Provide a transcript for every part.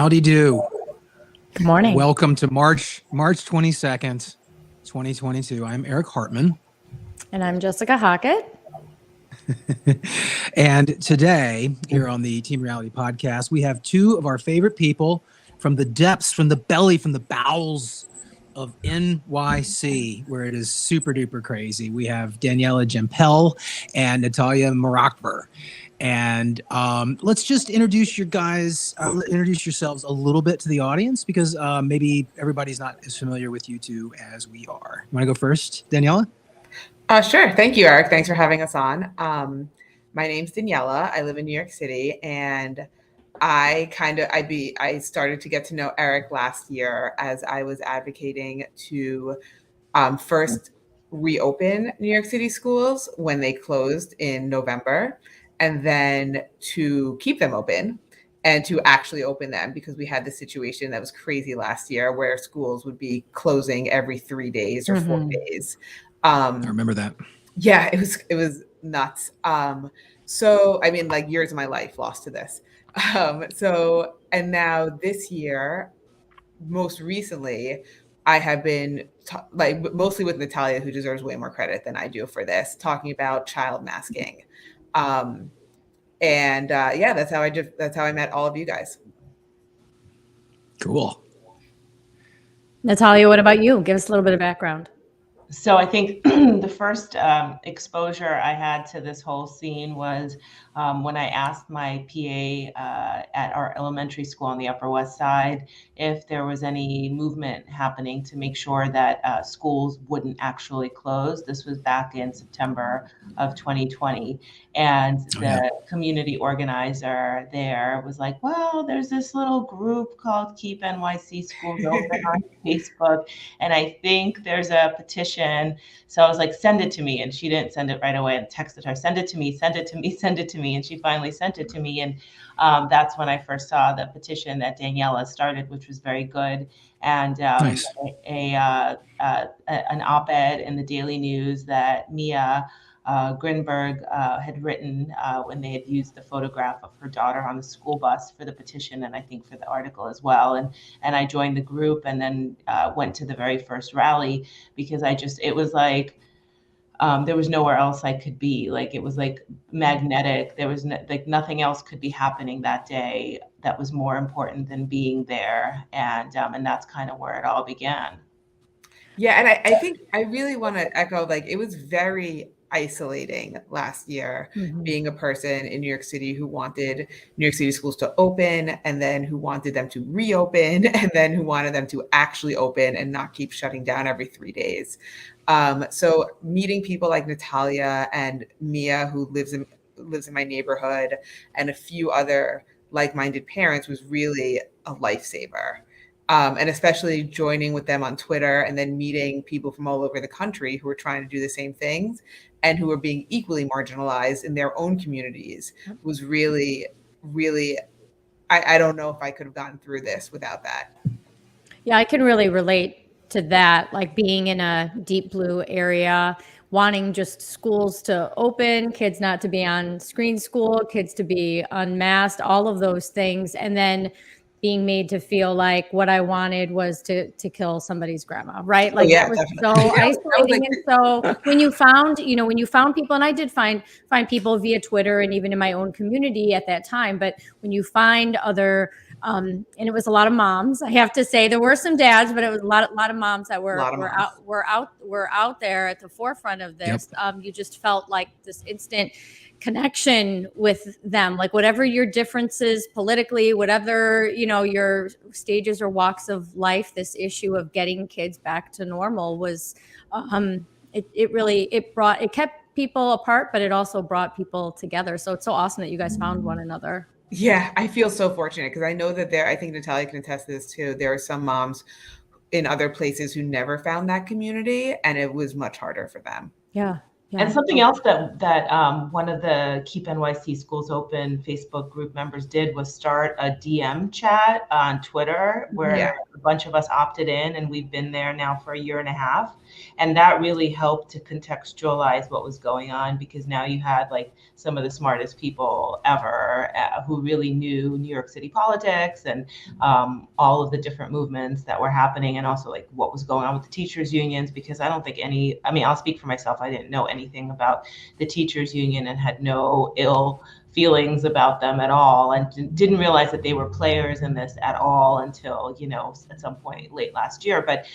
Howdy do. Good morning. Welcome to March 22nd, 2022. I'm Eric Hartman. And I'm Jessica Hockett. And today, here on the Team Reality Podcast, we have two of our favorite people from the depths, from the belly, from the bowels of NYC, where it is super duper crazy. We have Daniela Jampel and Natalya Murakhver. And let's just introduce yourselves a little bit to the audience, because maybe everybody's not as familiar with you two as we are. You want to go first, Daniela? Sure. Thank you, Eric. Thanks for having us on. My name's Daniela. I live in New York City, and I started to get to know Eric last year as I was advocating to first reopen New York City schools when they closed in November, and then to keep them open and to actually open them, because we had this situation that was crazy last year where schools would be closing every 3 days or 4 days. I remember that. Yeah, it was nuts. So I mean, like, years of my life lost to this. And now this year, most recently, I have been mostly with Natalya, who deserves way more credit than I do for this, talking about child masking. That's how I met all of you guys. Cool. Natalya, what about you? Give us a little bit of background. So I think the first exposure I had to this whole scene was when I asked my PA at our elementary school on the Upper West Side if there was any movement happening to make sure that schools wouldn't actually close. This was back in September of 2020. And the community organizer there was like, well, there's this little group called Keep NYC Schools Open on Facebook. And I think there's a petition. So I was like, send it to me. And she didn't send it right away, and texted her, send it to me, send it to me, send it to me. And she finally sent it to me. And that's when I first saw the petition that Daniela started, which was very good. And Nice. An op-ed in the Daily News that Mia Grinberg had written when they had used the photograph of her daughter on the school bus for the petition, and I think for the article as well. And I joined the group, and then went to the very first rally, because it was like there was nowhere else I could be. Like, it was like magnetic. There was nothing else could be happening that day that was more important than being there. And that's kind of where it all began. Yeah, and I think I really want to echo, like, it was very isolating last year, being a person in New York City who wanted New York City schools to open, and then who wanted them to reopen, and then who wanted them to actually open and not keep shutting down every 3 days. So meeting people like Natalya and Mia, who lives in my neighborhood, and a few other like-minded parents was really a lifesaver. And especially joining with them on Twitter, and then meeting people from all over the country who are trying to do the same things and who are being equally marginalized in their own communities was really, really, I don't know if I could have gotten through this without that. Yeah, I can really relate to that, like being in a deep blue area, wanting just schools to open, kids not to be on screen school, kids to be unmasked, all of those things. And then being made to feel like what I wanted was to kill somebody's grandma, right? Like, that was so isolating. And so when you found people, and I did find people via Twitter and even in my own community at that time, but when you find other, and it was a lot of moms, I have to say, there were some dads, but it was a lot of moms that were out there at the forefront of this. Yep. You just felt like this instant connection with them, like whatever your differences politically, whatever, your stages or walks of life, this issue of getting kids back to normal was, it kept people apart, but it also brought people together. So it's so awesome that you guys found one another. Yeah, I feel so fortunate, because I know that I think Natalya can attest to this too. There are some moms in other places who never found that community, and it was much harder for them. Yeah. And something else that one of the Keep NYC Schools Open Facebook group members did was start a DM chat on Twitter where a bunch of us opted in, and we've been there now for a year and a half. And that really helped to contextualize what was going on, because now you had like some of the smartest people ever who really knew New York City politics and all of the different movements that were happening, and also like what was going on with the teachers unions, because I don't think I'll speak for myself. I didn't know anything about the teachers union and had no ill feelings about them at all, and didn't realize that they were players in this at all until, at some point late last year, but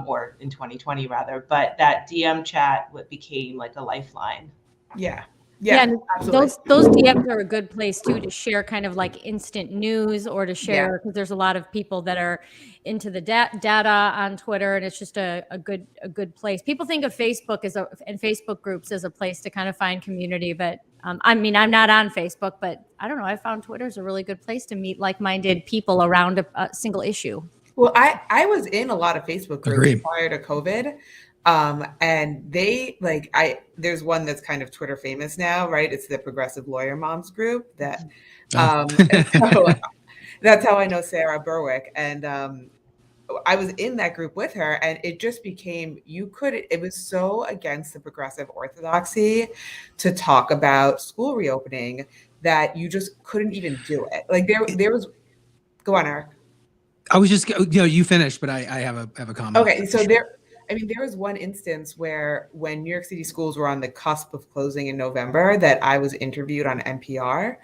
or in 2020 rather. But that DM chat became like a lifeline. Yeah, and those DMs are a good place too to share kind of like instant news, or to share, because there's a lot of people that are into the data on Twitter, and it's just a good place. People think of Facebook and Facebook groups as a place to kind of find community, but I'm not on Facebook, but I don't know. I found Twitter is a really good place to meet like-minded people around a single issue. Well, I was in a lot of Facebook groups prior to COVID. And they there's one that's kind of Twitter famous now, right? It's the Progressive Lawyer Moms group that, so that's how I know Sarah Berwick. And, I was in that group with her, and it just became, it was so against the progressive orthodoxy to talk about school reopening that you just couldn't even do it. Like there was, go on, Eric. I was just, you finished, but I have a comment. Okay. So there was one instance where when New York City schools were on the cusp of closing in November, that I was interviewed on NPR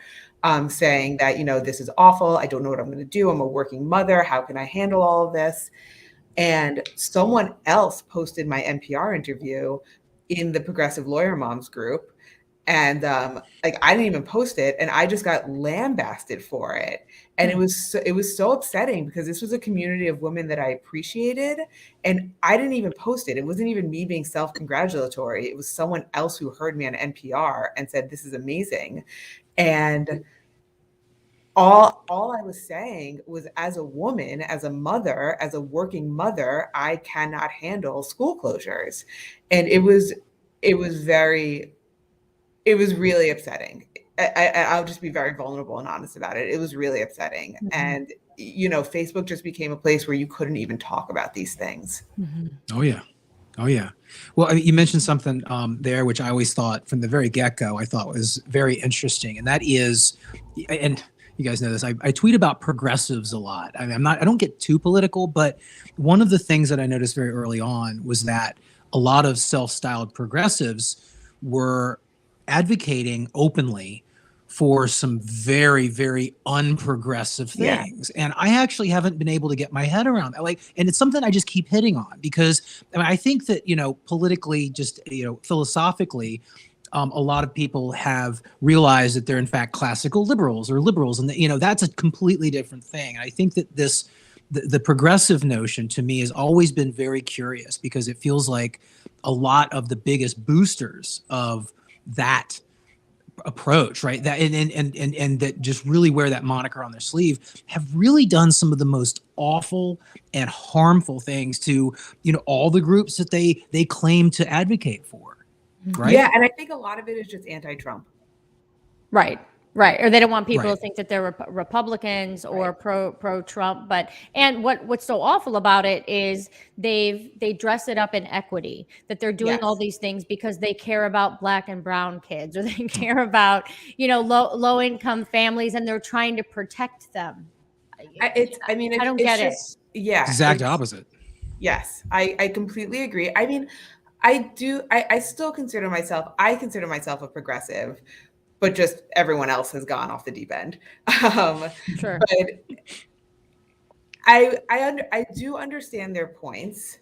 saying that, this is awful. I don't know what I'm going to do. I'm a working mother. How can I handle all of this? And someone else posted my NPR interview in the Progressive Lawyer Moms group. And I didn't even post it, and I just got lambasted for it. And it was so upsetting, because this was a community of women that I appreciated, and I didn't even post it. It wasn't even me being self-congratulatory. It was someone else who heard me on NPR and said, "This is amazing." And all I was saying was, as a woman, as a mother, as a working mother, I cannot handle school closures. And it was really upsetting. I'll just be very vulnerable and honest about it. It was really upsetting. Mm-hmm. And, Facebook just became a place where you couldn't even talk about these things. Mm-hmm. Oh, yeah. Well, you mentioned something there, which I always thought from the very get-go, I thought was very interesting. And that is, and you guys know this, I tweet about progressives a lot. I don't get too political, but one of the things that I noticed very early on was that a lot of self-styled progressives were advocating openly for some very, very unprogressive things. Yeah. And I actually haven't been able to get my head around that. And it's something I just keep hitting on, because I think that, politically, just, philosophically, a lot of people have realized that they're in fact classical liberals or liberals. And, that's a completely different thing. And I think that the progressive notion to me has always been very curious, because it feels like a lot of the biggest boosters of that approach, right, that and that just really wear that moniker on their sleeve, have really done some of the most awful and harmful things to all the groups that they claim to advocate for, right? Yeah, and I think a lot of it is just anti-Trump. Right. Or they don't want people to think that they're Republicans or pro-Trump. And what's so awful about it is they dress it up in equity, that they're doing all these things because they care about Black and brown kids, or they care about, low income families, and they're trying to protect them. I don't get it. Yeah. Exact opposite. Yes, I completely agree. I mean, I still consider myself a progressive, but just everyone else has gone off the deep end. Sure. But I do understand their points.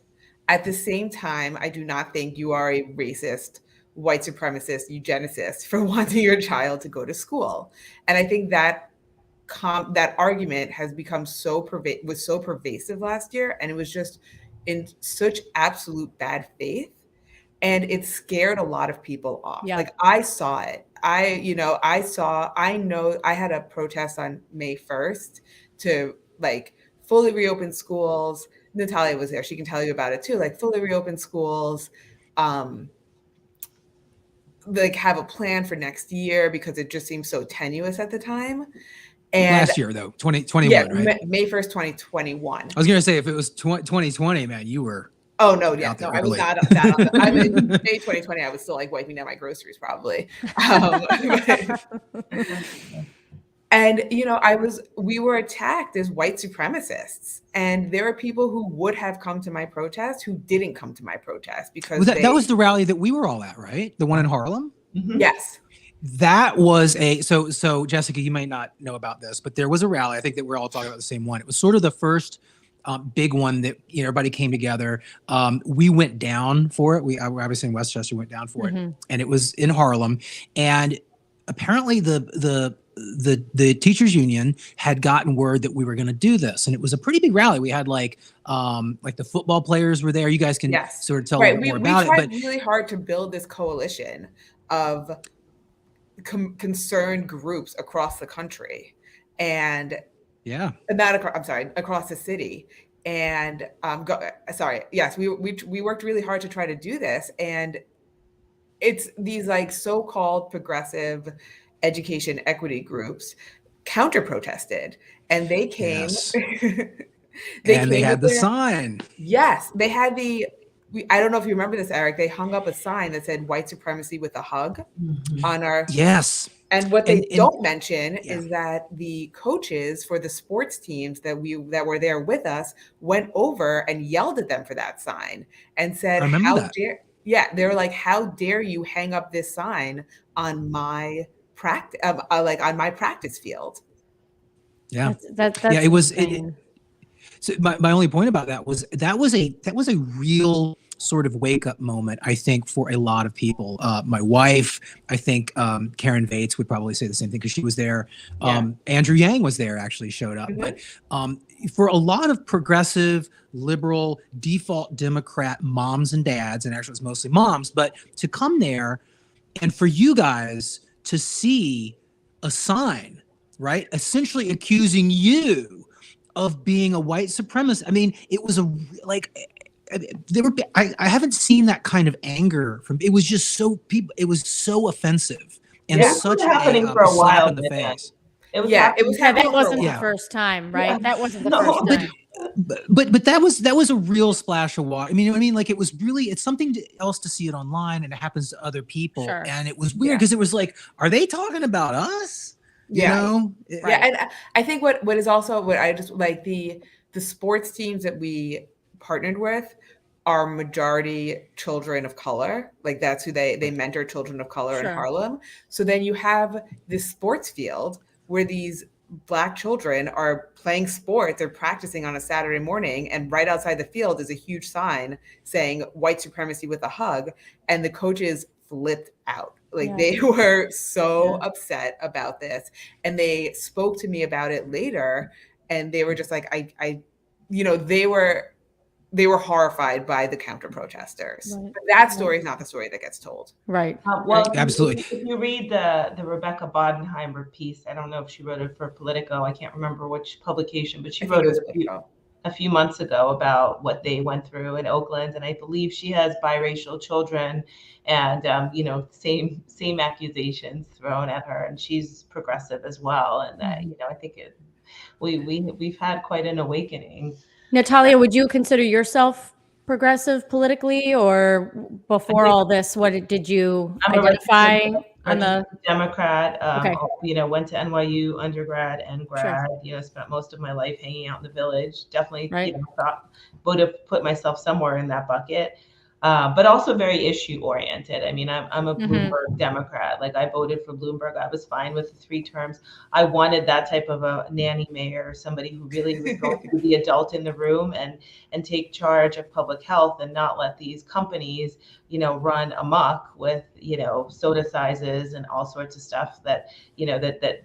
At the same time, I do not think you are a racist, white supremacist, eugenicist for wanting your child to go to school. And I think that argument has become was so pervasive last year, and it was just in such absolute bad faith. And it scared a lot of people off. Yeah. Like, I saw it. I know I had a protest on May 1st to fully reopen schools. Natalya was there. She can tell you about it too. Fully reopen schools, like have a plan for next year because it just seemed so tenuous at the time. And last year though, 2021, right? May 1st, 2021. I was gonna say if it was 2020, man, you were. Oh no, yeah, no, I was not that. I mean, May 2020, I was still like wiping down my groceries probably. And we were attacked as white supremacists, and there were people who would have come to my protest who didn't come to my protest because that was the rally that we were all at, right? The one in Harlem. Mm-hmm. Yes. That was so Jessica, you might not know about this, but there was a rally. I think that we're all talking about the same one. It was sort of the first big one that everybody came together. We went down for it. We obviously in Westchester went down for it, and it was in Harlem. And apparently the teachers union had gotten word that we were going to do this, and it was a pretty big rally. We had like the football players were there. You guys can sort of tell more about it. We tried really hard to build this coalition of concerned groups across the country, and across the city. And we worked really hard to try to do this, and it's these like so-called progressive education equity groups counter protested, and they came. Yes. They had the sign. Yes, they had I don't know if you remember this, Eric. They hung up a sign that said "White Supremacy with a Hug" on our. Yes. And what they don't mention is that the coaches for the sports teams that were there with us went over and yelled at them for that sign and said, they were like, "How dare you hang up this sign on my practice, on my practice field?" Yeah, that's it was. So my only point about that was a real sort of wake up moment, I think, for a lot of people. My wife, I think Karen Vates would probably say the same thing because she was there. Andrew Yang was there, actually showed up. But for a lot of progressive, liberal, default Democrat moms and dads, and actually it's mostly moms, but to come there and for you guys to see a sign, right, essentially accusing you of being a white supremacist. I mean, it was I haven't seen that kind of anger from. It was just it was so offensive and such happening for a while in the face. It was that wasn't the first time, right? Yeah. That wasn't the first time. But that was a real splash of water. I mean, you know what I mean? Like it's something else to see it online, and it happens to other people. Sure. And it was weird because it was like, are they talking about us? You know? Yeah. And I think what is also what I just like the sports teams that we partnered with are majority children of color. Like that's who they mentor, children of color in Harlem. So then you have this sports field where these Black children are playing sports, they're practicing on a Saturday morning, and right outside the field is a huge sign saying "White Supremacy with a Hug," and the coaches flipped out. Like they were so upset about this, and they spoke to me about it later, and they were just like, they were horrified by the counter protesters. Right. But that story is not the story that gets told. Right. Absolutely. If you read the Rebecca Bodenheimer piece, I don't know if she wrote it for Politico. I can't remember which publication, but she wrote it a few months ago about what they went through in Oakland. And I believe she has biracial children and, same accusations thrown at her. And she's progressive as well. And, I think we've had quite an awakening. Natalya, would you consider yourself progressive politically, or before all this, what did you identify on the Democrat? Went to NYU undergrad and grad. Sure. Spent most of my life hanging out in the Village. Definitely, would have put myself somewhere in that bucket. But also very issue oriented. I mean, I'm a Bloomberg Democrat. Like I voted for Bloomberg. I was fine with the 3 terms. I wanted that type of a nanny mayor, somebody who really would go be the adult in the room and take charge of public health and not let these companies, run amok with, soda sizes and all sorts of stuff that,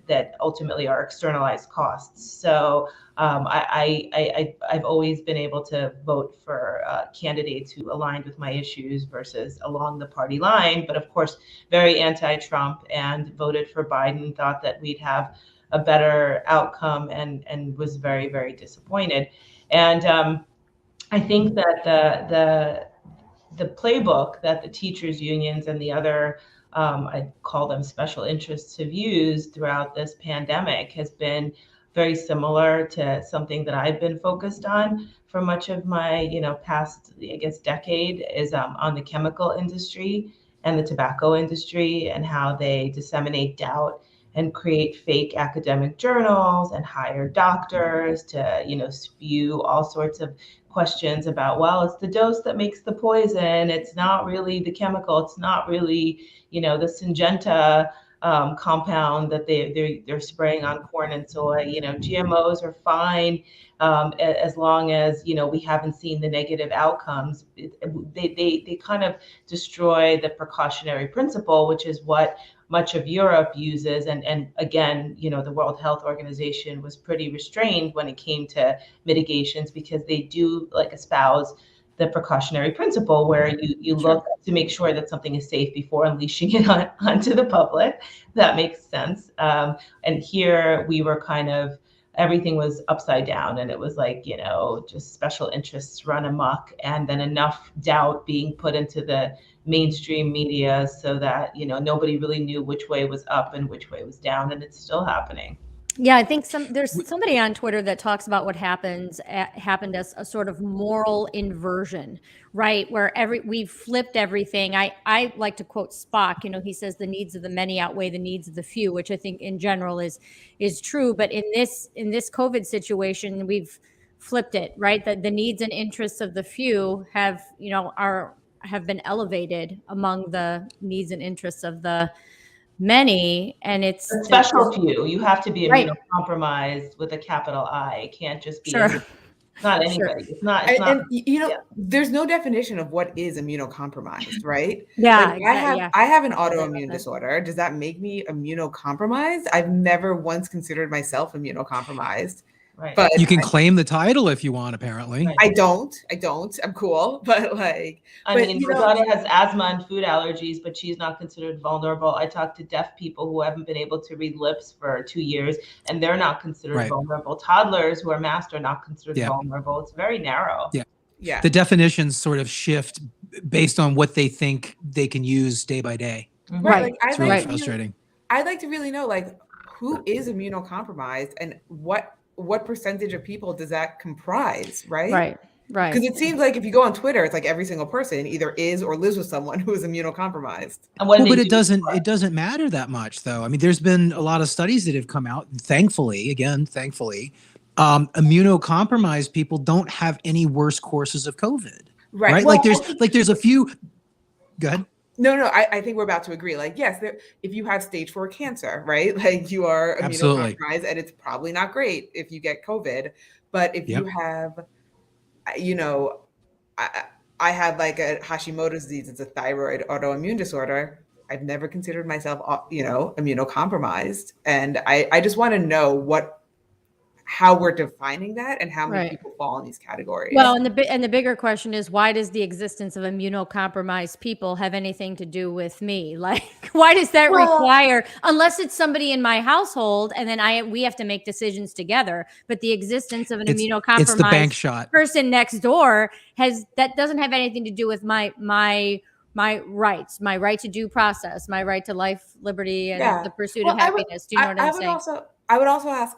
that ultimately are externalized costs. So I've always been able to vote for candidates who aligned with my issues versus along the party line. But of course, very anti-Trump, and voted for Biden, thought that we'd have a better outcome, and was very, very disappointed. And I think that the playbook that the teachers unions and the other I call them special interests have used throughout this pandemic has been very similar to something that I've been focused on for much of my, past, I guess, decade is on the chemical industry and the tobacco industry and how they disseminate doubt and create fake academic journals and hire doctors to, spew all sorts of questions about, well, it's the dose that makes the poison. It's not really the chemical. It's not really, the Syngenta compound that they're spraying on corn and soy. GMOs are fine as long as we haven't seen the negative outcomes. They kind of destroy the precautionary principle, which is what much of Europe uses. And again, the World Health Organization was pretty restrained when it came to mitigations because they do espouse the precautionary principle where you look to make sure that something is safe before unleashing it onto the public. That makes sense. And here we were everything was upside down, and it was just special interests run amok, and then enough doubt being put into the mainstream media so that nobody really knew which way was up and which way was down, and it's still happening. Yeah, I think there's somebody on Twitter that talks about what happened as a sort of moral inversion, right? Where we've flipped everything. I like to quote Spock. He says the needs of the many outweigh the needs of the few, which I think in general is true. But in this COVID situation, we've flipped it, right? That the needs and interests of the few have been elevated among the needs and interests of the many, and it's a special few. You have to be right. immunocompromised with a capital I. It can't just be sure. not anybody. Sure. It's not. There's no definition of what is immunocompromised, right? Yeah, I have an autoimmune disorder. Does that make me immunocompromised? I've never once considered myself immunocompromised. Right. But you can claim the title if you want, apparently. Right. I don't. I'm cool. But Rosario has asthma and food allergies, but she's not considered vulnerable. I talk to deaf people who haven't been able to read lips for 2 years, and they're not considered vulnerable. Toddlers who are masked are not considered vulnerable. It's very narrow. Yeah. The definitions sort of shift based on what they think they can use day by day. Mm-hmm. Right. It's really frustrating. I'd like to really know, who is immunocompromised and what percentage of people does that comprise, right? Right. Because it seems like if you go on Twitter, it's like every single person either is or lives with someone who is immunocompromised. But it doesn't matter that much, though. I mean, there's been a lot of studies that have come out. Thankfully, immunocompromised people don't have any worse courses of COVID. Right? Well, there's a few. Go ahead. No, I think we're about to agree. Yes, if you have stage 4 cancer, right? You are immunocompromised, and it's probably not great if you get COVID. But if you have, I had a Hashimoto's disease. It's a thyroid autoimmune disorder. I've never considered myself, immunocompromised. And I just want to know how we're defining that and how many people fall in these categories. Well, and the bigger question is, why does the existence of immunocompromised people have anything to do with me? Why does that require, unless it's somebody in my household and then we have to make decisions together, but the existence of an immunocompromised it's the bank shot person next door that doesn't have anything to do with my rights, my right to due process, my right to life, liberty, and the pursuit of happiness. Do you know what I'm saying? I would also ask,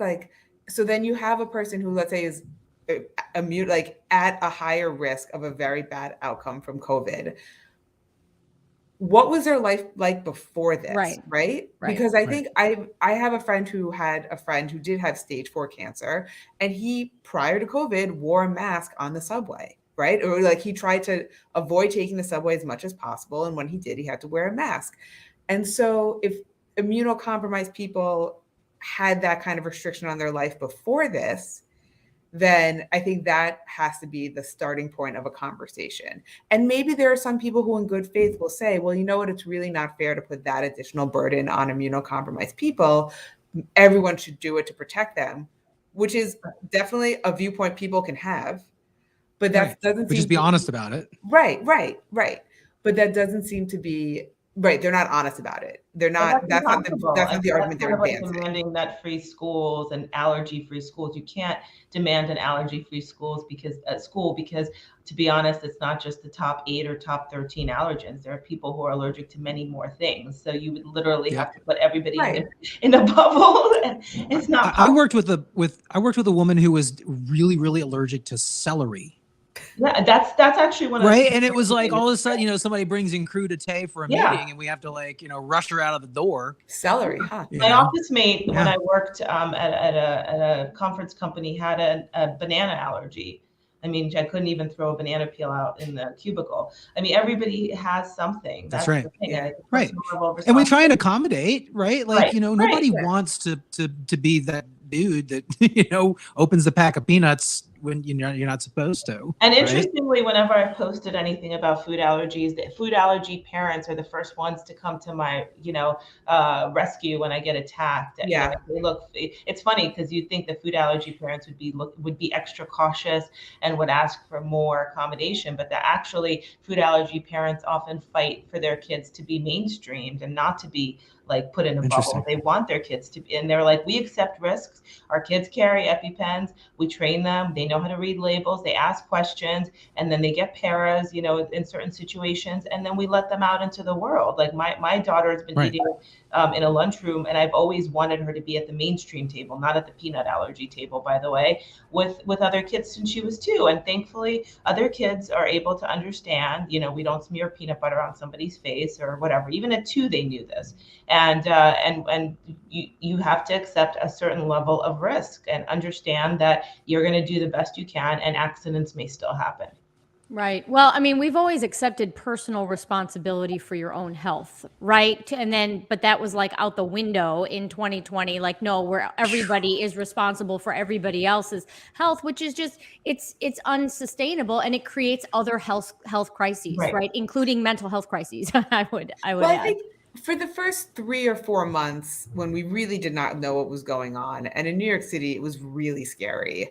so then you have a person who, let's say, is immune, at a higher risk of a very bad outcome from COVID. What was their life like before this? Right? Because I think I have a friend who did have stage 4 cancer, and he, prior to COVID, wore a mask on the subway, right? Or he tried to avoid taking the subway as much as possible. And when he did, he had to wear a mask. And so if immunocompromised people had that kind of restriction on their life before this, then I think that has to be the starting point of a conversation. And maybe there are some people who in good faith will say, well, you know what, it's really not fair to put that additional burden on immunocompromised people. Everyone should do it to protect them, which is definitely a viewpoint people can have. But that doesn't seem just be honest about it. Right. But that doesn't seem to be Right, they're not honest about it. They're Well, not. That's not the argument they're kind of like advancing. demanding nut-free schools and allergy-free schools. You can't demand an allergy-free school because, to be honest, it's not just the top 8 or top 13 allergens. There are people who are allergic to many more things. So you would literally have to put everybody in a bubble. And it's not. I worked with a woman who was really, really allergic to celery. Yeah, that's actually one of right. And it was like all of a sudden, somebody brings in crudité for a meeting, and we have to rush her out of the door. Celery, huh? My office mate, when I worked at a conference company, had a banana allergy. I mean, I couldn't even throw a banana peel out in the cubicle. I mean, everybody has something. That's right. The thing. Yeah. Right. And we try and accommodate, right? Like, nobody wants to be that dude that, opens the pack of peanuts when you're not supposed to. And interestingly, whenever I posted anything about food allergies, the food allergy parents are the first ones to come to my, rescue when I get attacked. Yeah. Look, it's funny because you'd think the food allergy parents would be extra cautious and would ask for more accommodation, but that actually food allergy parents often fight for their kids to be mainstreamed and not to be put in a bubble. They want their kids to be, and they're like, we accept risks. Our kids carry EpiPens. We train them. They know how to read labels. They ask questions, and then they get paras, in certain situations, and then we let them out into the world. Like my daughter has been eating in a lunchroom, and I've always wanted her to be at the mainstream table, not at the peanut allergy table, by the way, with other kids since she was 2. And thankfully, other kids are able to understand, we don't smear peanut butter on somebody's face or whatever. Even at 2, they knew this. And you have to accept a certain level of risk and understand that you're going to do the best you can, and accidents may still happen. Right. Well, I mean, we've always accepted personal responsibility for your own health, right? But that was out the window in 2020. No, where everybody is responsible for everybody else's health, which is just it's unsustainable, and it creates other health crises, right? Including mental health crises. I would add. I think for the first 3 or 4 months, when we really did not know what was going on, and in New York City, it was really scary.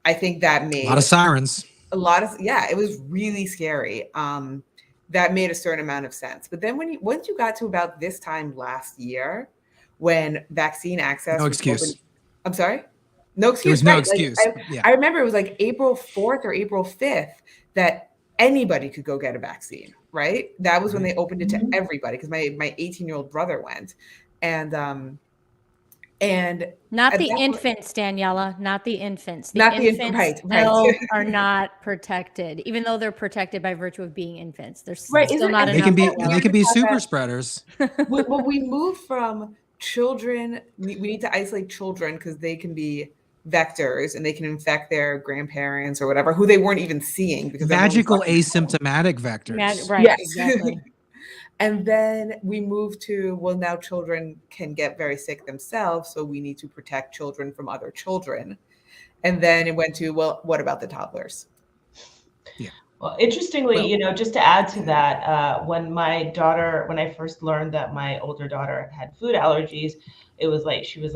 I think that made a lot of sirens. It was really scary. That made a certain amount of sense. But then once you got to about this time last year, when vaccine access no excuse. I'm sorry? No excuse. There was no excuse. I remember it was April 4th or April 5th that anybody could go get a vaccine, right? That was when they opened it to everybody, because my 18-year-old brother went. And not the infants, Daniela, not the infants. The infants are not protected, even though they're protected by virtue of being infants. They're still not enough. They can be super spreaders. Well, we moved from children. We need to isolate children because they can be vectors and they can infect their grandparents or whatever, who they weren't even seeing, because magical asymptomatic vectors. Right. Yes. Exactly. And then we moved to, now children can get very sick themselves, so we need to protect children from other children. And then it went to, what about the toddlers? Yeah. Well, interestingly, just to add to that, when I first learned that my older daughter had food allergies, it was she was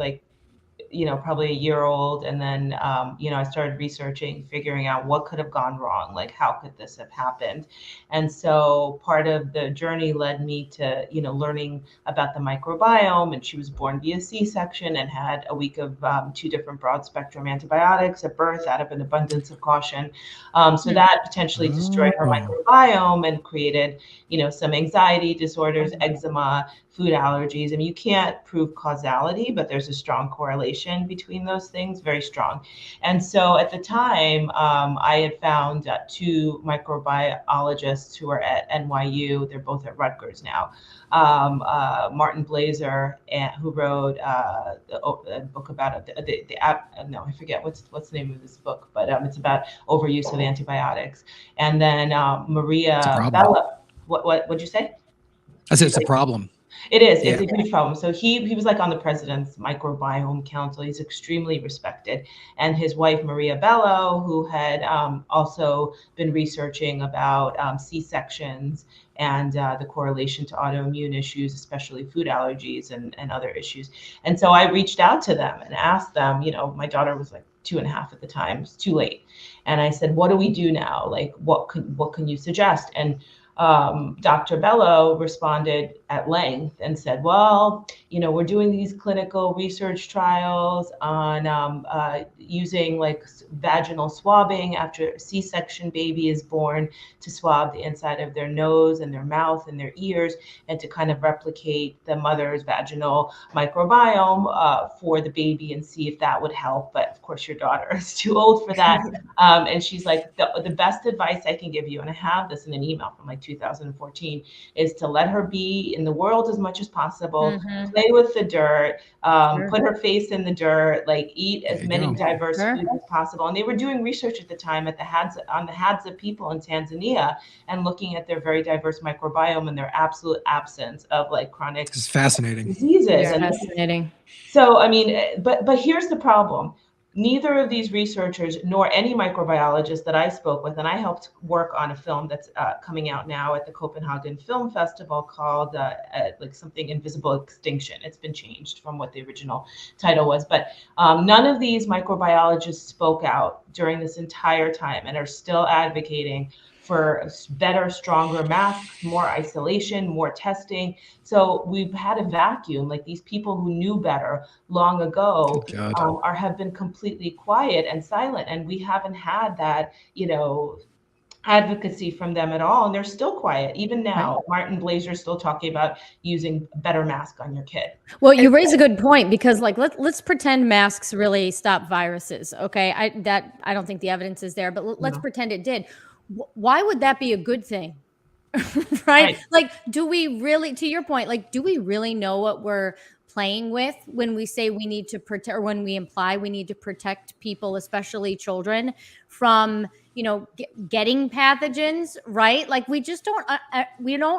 probably a year old. And then, I started researching, figuring out what could have gone wrong. How could this have happened? And so part of the journey led me to, learning about the microbiome. And she was born via C-section and had a week of 2 different broad spectrum antibiotics at birth out of an abundance of caution. So that potentially destroyed her microbiome and created, some anxiety disorders, eczema, food allergies. I mean, you can't prove causality, but there's a strong correlation between those things, very strong. And so at the time, I had found 2 microbiologists who are at NYU. They're both at Rutgers now. Martin Blazer, who wrote a book about I forget what's the name of this book, but it's about overuse of antibiotics. And then Maria Bella. What'd you say? I said it's a problem. It is. It's a huge problem. So he was on the president's microbiome council. He's extremely respected. And his wife, Maria Bello, who had also been researching about C-sections and the correlation to autoimmune issues, especially food allergies and other issues. And so I reached out to them and asked them, my daughter was 2.5 at the time. It's too late. And I said, what do we do now? What can you suggest? And Dr. Bello responded at length and said, well, we're doing these clinical research trials on using like vaginal swabbing after a C-section baby is born, to swab the inside of their nose and their mouth and their ears, and to kind of replicate the mother's vaginal microbiome for the baby and see if that would help. But of course, your daughter is too old for that. And she's like, the best advice I can give you, and I have this in an email from like 2014, is to let her be in the world as much as possible, play with the dirt, put her face in the dirt, like eat as many diverse foods as possible. And they were doing research at the time at the Hadza people in Tanzania, and looking at their very diverse microbiome and their absolute absence of like chronic diseases. Yeah, fascinating. So, I mean, but here's the problem. Neither of these researchers, nor any microbiologist that I spoke with, and I helped work on a film that's coming out now at the Copenhagen Film Festival called like something Invisible Extinction. It's been changed from what the original title was, but none of these microbiologists spoke out during this entire time and are still advocating for better, stronger masks, more isolation, more testing. So we've had a vacuum. Like these people who knew better long ago have been completely quiet and silent, and we haven't had that, advocacy from them at all, and they're still quiet even now. Right. Martin Blazer's still talking about using a better mask on your kid. Well, you raise a good point, because like let's pretend masks really stop viruses. Okay, I don't think the evidence is there, but let's pretend it did. Why would that be a good thing? Right? Like, do we really, to your point, like, do we really know what we're playing with when we say we need to protect, or when we imply we need to protect people, especially children, from getting pathogens, right? Like we just don't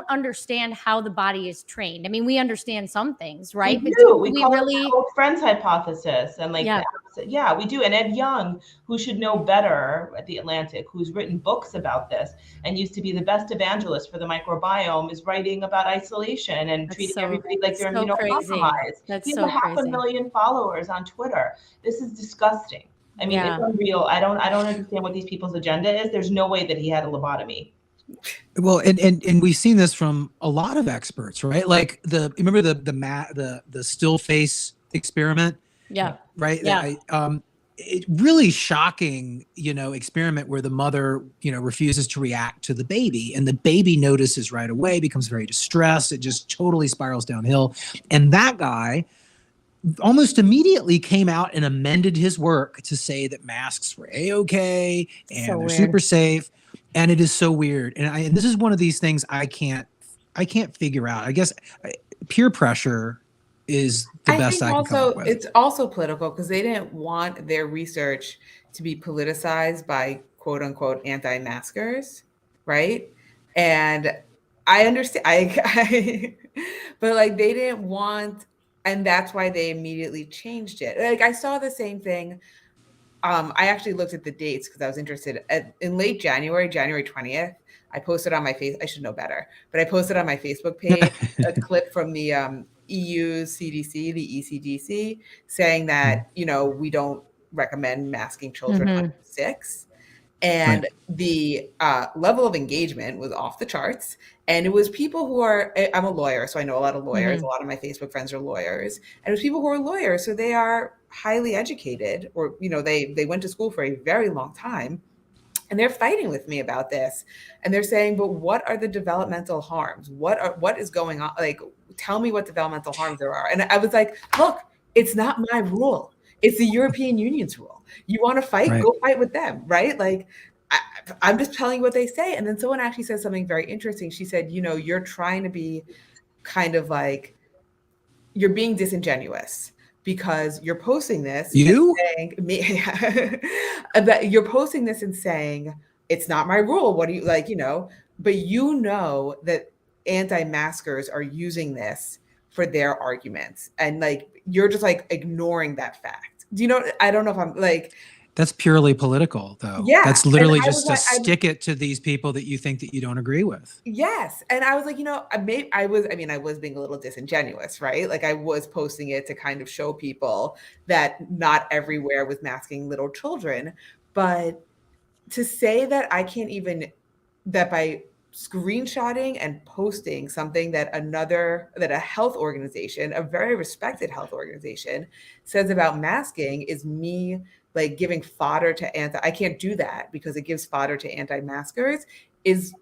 understand how the body is trained. I mean, we understand some things, right? We do. We call it the old friends hypothesis, and like we do. And Ed Young, who should know better at the Atlantic, who's written books about this and used to be the best evangelist for the microbiome, is writing about isolation and treating everybody like they're immunocompromised. He has 500,000 followers on Twitter. This is disgusting. I mean, it's unreal. I don't understand what these people's agenda is. There's no way that he had a lobotomy. Well, and we've seen this from a lot of experts, right? Like remember the still face experiment? Yeah. Right. Yeah. It really shocking, experiment where the mother, refuses to react to the baby, and the baby notices right away, becomes very distressed. It just totally spirals downhill. And that guy almost immediately came out and amended his work to say that masks were A-okay and they're super safe. And it is so weird. And this is one of these things I can't figure out. I guess peer pressure is the best I can come up with. It's also political, because they didn't want their research to be politicized by quote unquote anti-maskers, right? And I understand, but like they didn't want, and that's why they immediately changed it. Like I saw the same thing. I actually looked at the dates because I was interested. In late January 20th, I posted on my I should know better, but I posted on my Facebook page a clip from the EU's CDC, the ECDC, saying that, we don't recommend masking children under 6. And the level of engagement was off the charts. And it was people who are, I'm a lawyer, so I know a lot of lawyers. A lot of my Facebook friends are lawyers. And it was people who are lawyers, so they are highly educated, or, they went to school for a very long time. And they're fighting with me about this. And they're saying, but what are the developmental harms? What is going on? Like, tell me what developmental harms there are. And I was like, look, it's not my rule. It's the European Union's rule. You want to fight? Go fight with them, right? Like, I'm just telling you what they say. And then someone actually said something very interesting. She said, you're trying to be kind of like, you're being disingenuous, because you're posting this and saying, that you're posting this and saying, it's not my rule. What do you like, but that anti-maskers are using this for their arguments. And like, you're just like ignoring that fact. I don't know if I'm like, that's purely political, though. Yeah. That's literally just to stick it to these people that you think that you don't agree with. Yes. And I was like, I was being a little disingenuous, right? Like I was posting it to kind of show people that not everywhere was masking little children. But to say that I can't even, that by screenshotting and posting something that a health organization, a very respected health organization, says about masking is me like giving fodder to I can't do that because it gives fodder to anti-maskers is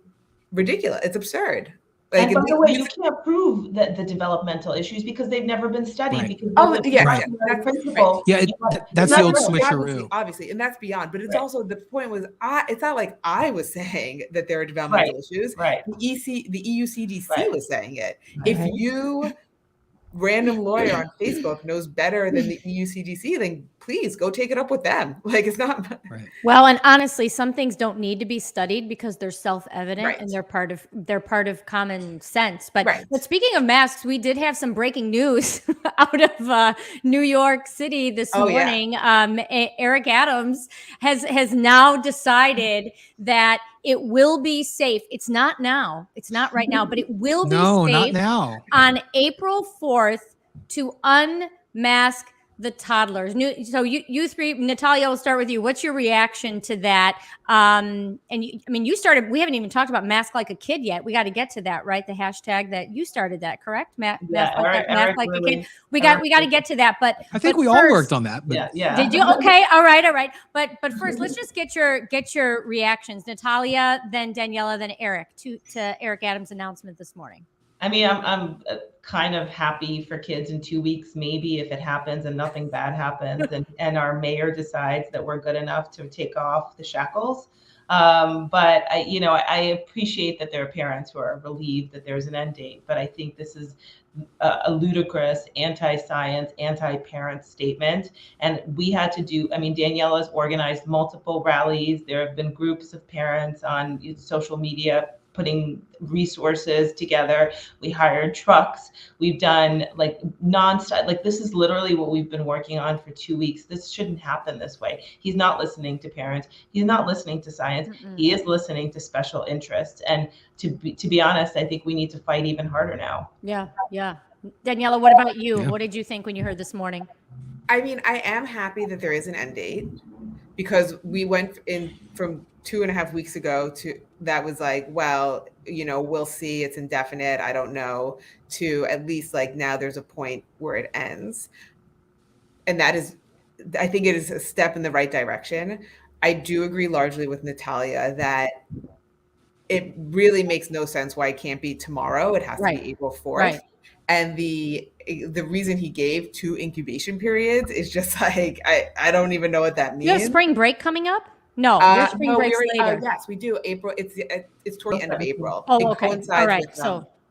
ridiculous. It's absurd. Like, and by the way, you can't prove that the developmental issues because they've never been studied. Right. Because That's principle. Right. Yeah, that's the old switcheroo. Obviously, and that's beyond. But it's also the point was, it's not like I was saying that there are developmental issues. Right. The EU CDC was saying it. If you random lawyer on Facebook knows better than the EU CDC, then please go take it up with them. Like, it's not right. Well, and honestly, some things don't need to be studied because they're self-evident Right. and they're part of common sense. But Right. but speaking of masks, we did have some breaking news out of New York City this morning. Eric Adams has now decided that it will be safe. It's not now. It's not right now, but it will be No, safe not now. on April 4th to unmask the toddlers. So you three, Natalya, we'll start with you. What's your reaction to that? And you started, we haven't even talked about mask like a kid yet. We got to get to that, right? The hashtag that you started that, correct? Mask like a kid. We got to get to that. But I think we all worked on that. But Yeah. Did you? Okay. All right. But first, let's just get your reactions. Natalya, then Daniela, then Eric to Eric Adams' announcement this morning. I mean, I'm kind of happy for kids in 2 weeks, maybe, if it happens and nothing bad happens and our mayor decides that we're good enough to take off the shackles. But I appreciate that there are parents who are relieved that there's an end date, but I think this is a ludicrous anti-science, anti-parent statement. And we had to do, Daniela's organized multiple rallies. There have been groups of parents on social media putting resources together. We hired trucks. We've done like nonstop. Like, this is literally what we've been working on for 2 weeks. This shouldn't happen this way. He's not listening to parents. He's not listening to science. Mm-mm. He is listening to special interests. And to be honest, I think we need to fight even harder now. Yeah. Daniela, what about you? Yeah. What did you think when you heard this morning? I mean, I am happy that there is an end date because we went in from 2.5 weeks ago to that was like, well, we'll see, it's indefinite, I don't know, to at least like now there's a point where it ends. And that is, I think it is a step in the right direction. I do agree largely with Natalya that it really makes no sense why it can't be tomorrow. It has to be April 4th. Right. And the reason he gave 2 incubation periods is just like, I don't even know what that means. You have spring break coming up? No, your spring break's later. Yes, we do. April. It's toward the end of April. Oh, okay. All right.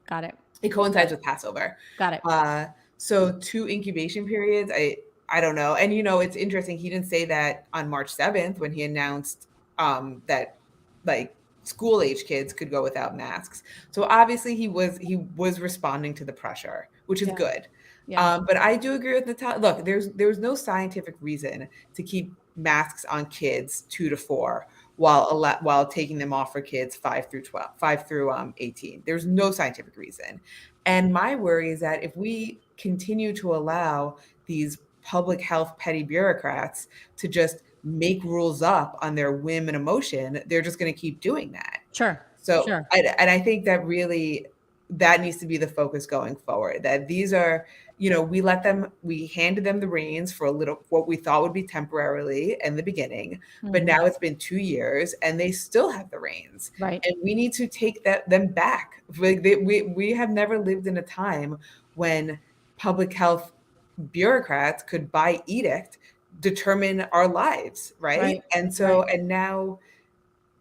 Got it. It coincides with Passover. Got it. So 2 incubation periods. I don't know. And it's interesting. He didn't say that on March 7th when he announced that like school age kids could go without masks. So obviously he was responding to the pressure, which is good. Yeah. But I do agree with Natalya. Look, there's no scientific reason to keep masks on kids 2 to 4 while taking them off for kids 5 through 18. There's no scientific reason. And my worry is that if we continue to allow these public health petty bureaucrats to just make rules up on their whim and emotion, they're just going to keep doing that. Sure. I think that really that needs to be the focus going forward, that these are, we handed them the reins for a little, what we thought would be temporarily in the beginning, but now it's been 2 years and they still have the reins. Right. And we need to take them back. We have never lived in a time when public health bureaucrats could by edict determine our lives. Right. And so, and now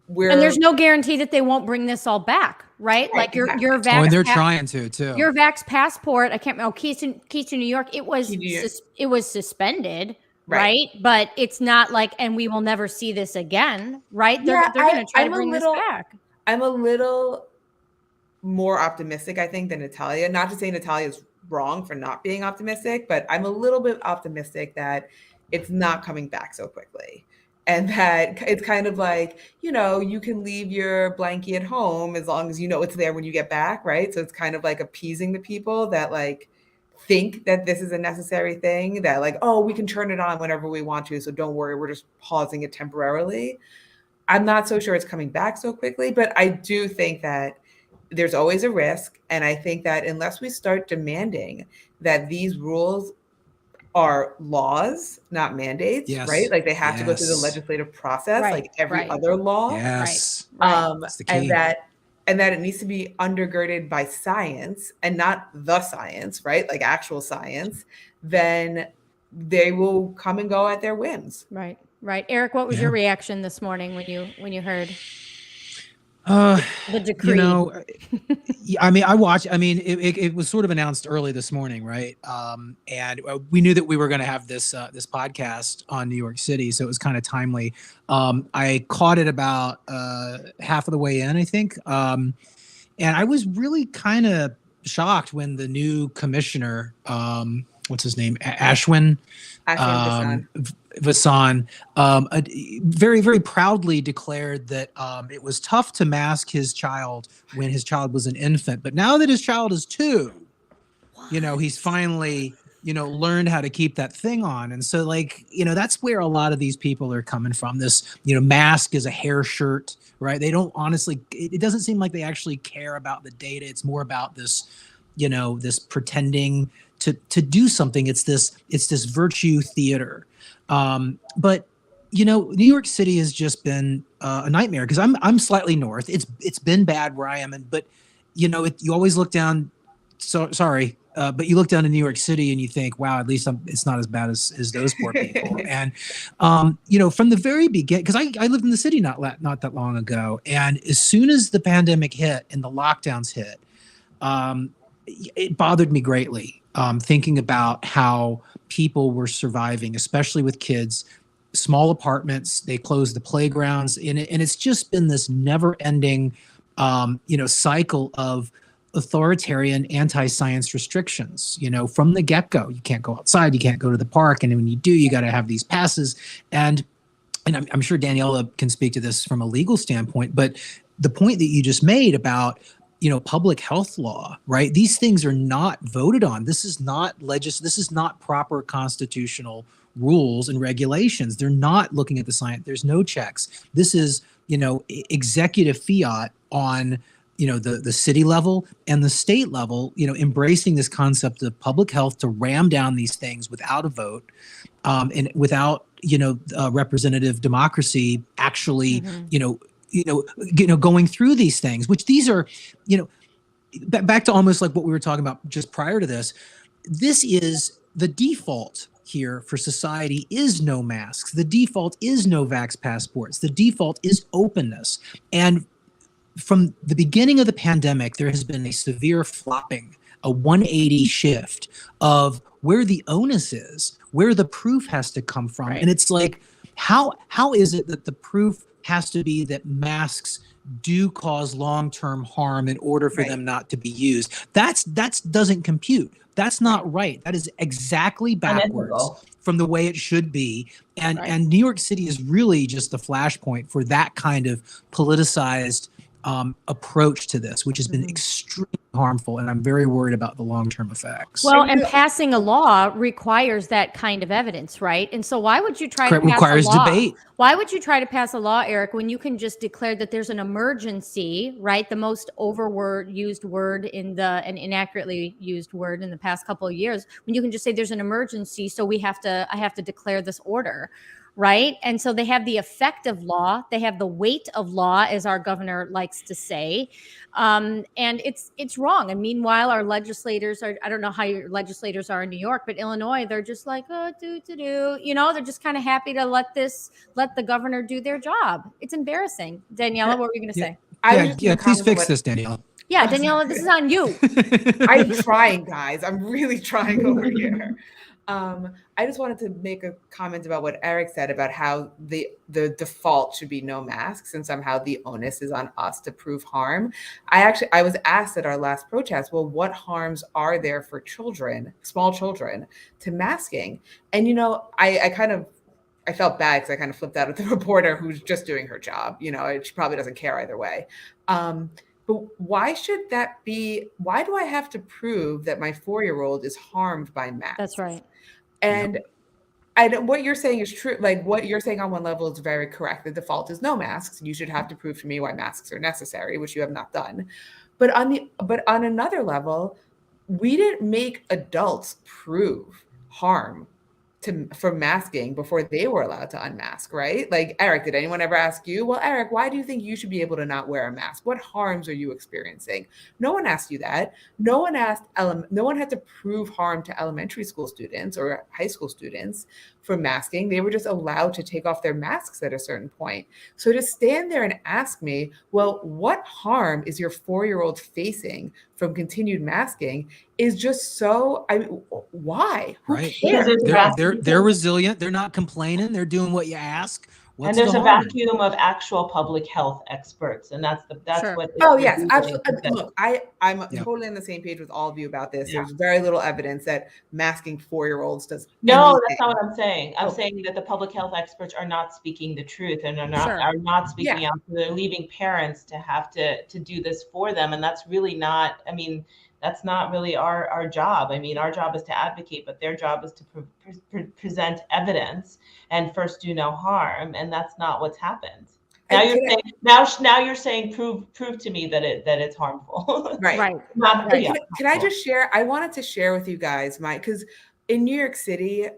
and there's no guarantee that they won't bring this all back, right? Like your vax. Oh, and they're trying to too. Your vax passport. I can't remember. Keys to New York. It was suspended, right? But it's not like, and we will never see this again, right? They're going to try to bring this back. I'm a little more optimistic, I think, than Natalya. Not to say Natalya is wrong for not being optimistic, but I'm a little bit optimistic that it's not coming back so quickly. And that it's kind of like, you can leave your blankie at home as long as it's there when you get back, right? So it's kind of like appeasing the people that like think that this is a necessary thing, that like, oh, we can turn it on whenever we want to, so don't worry, we're just pausing it temporarily. I'm not so sure it's coming back so quickly, but I do think that there's always a risk. And I think that unless we start demanding that these rules are laws, not mandates, Yes. right? Like they have to go through the Yes. legislative process, Right, like every right. other law. Yes. Right. That's the And key. that it needs to be undergirded by science and not the science, right? Like actual science, then they will come and go at their whims. Right. Right. Eric, what was Yeah. your reaction this morning when you heard the decree? You know, I mean, it was sort of announced early this morning, right? And we knew that we were going to have this podcast on New York City, so it was kind of timely. I caught it about half of the way in, I think, and I was really kind of shocked when the new commissioner, what's his name, Ashwin Vasan, very, very proudly declared that it was tough to mask his child when his child was an infant. But now that his child is 2, you know, he's finally, you know, learned how to keep that thing on. And so, like, you know, that's where a lot of these people are coming from. This, you know, mask is a hair shirt, right? They don't honestly, it doesn't seem like they actually care about the data. It's more about this, you know, this pretending to do something. It's this virtue theater. But you know, New York City has just been a nightmare because I'm slightly north. It's been bad where I am, but you know, you always look down. So sorry, but you look down to New York City and you think, wow, at least it's not as bad as those poor people. And you know, from the very beginning, because I lived in the city not that long ago, and as soon as the pandemic hit and the lockdowns hit, it bothered me greatly. Thinking about how people were surviving, especially with kids, small apartments, they closed the playgrounds, and it's just been this never-ending, you know, cycle of authoritarian anti-science restrictions. You know, from the get-go, you can't go outside, you can't go to the park, and when you do, you got to have these passes. And I'm sure Daniela can speak to this from a legal standpoint, but the point that you just made about, you know, public health law, right? These things are not voted on. This is not this is not proper constitutional rules and regulations. They're not looking at the science. There's no checks. This is, you know, executive fiat on, you know, the city level and the state level, you know, embracing this concept of public health to ram down these things without a vote, and without, you know, representative democracy actually, going through these things, which these are, you know, back to almost like what we were talking about just prior to this. This is the default here for society is no masks. The default is no vax passports. The default is openness. And from the beginning of the pandemic, there has been a severe flopping, a 180 shift of where the onus is, where the proof has to come from. Right. And it's like, how is it that the proof has to be that masks do cause long-term harm in order for them not to be used? That's doesn't compute. That's not right. That is exactly backwards from the way it should be. And New York City is really just the flashpoint for that kind of politicized approach to this, which has been extremely harmful, and I'm very worried about the long-term effects. Well, and passing a law requires that kind of evidence, right? And so why would you try to pass requires a law? Debate. Why would you try to pass a law, Eric, when you can just declare that there's an emergency, right? The most used word and inaccurately used word in the past couple of years, when you can just say there's an emergency, so I have to declare this order. Right. And so they have the effect of law. They have the weight of law, as our governor likes to say. And it's wrong. And meanwhile, our legislators I don't know how your legislators are in New York, but Illinois, they're just like, you know, they're just kind of happy to let the governor do their job. It's embarrassing. Daniela, what were you going to say? Please fix this, Daniela. Yeah, Daniela, this is on you. I'm trying, guys. I'm really trying over here. I just wanted to make a comment about what Eric said about how the default should be no masks and somehow the onus is on us to prove harm. I was asked at our last protest, well, what harms are there for children, small children, to masking? And, you know, I felt bad because I kind of flipped out at the reporter who's just doing her job. You know, she probably doesn't care either way. But why should that be? Why do I have to prove that my 4-year-old is harmed by masks? That's right. And what you're saying is true. Like what you're saying on one level is very correct. The default is no masks. You should have to prove to me why masks are necessary, which you have not done. But on another level, we didn't make adults prove harm for masking before they were allowed to unmask, right? Like, Eric, did anyone ever ask you, well, Eric, why do you think you should be able to not wear a mask? What harms are you experiencing? No one asked you that. No one had to prove harm to elementary school students or high school students for masking. They were just allowed to take off their masks at a certain point. So to stand there and ask me, well, what harm is your 4-year-old facing from continued masking is just so, I mean, why? Who cares? They're resilient. They're not complaining. They're doing what you ask. And there's a vacuum of actual public health experts, and that's Sure. what. Oh yes, absolutely. Look, I'm totally on the same page with all of you about this. Yeah. There's very little evidence that masking 4-year-olds does. No, anything. That's not what I'm saying. I'm saying that the public health experts are not speaking the truth, and are not speaking out. They're leaving parents to have to do this for them, and that's really not. I mean, that's not really our job. I mean, our job is to advocate, but their job is to present evidence and first do no harm, and that's not what's happened. Now you're saying prove to me that it's harmful. Right. Can I just share? I wanted to share with you guys because in New York City,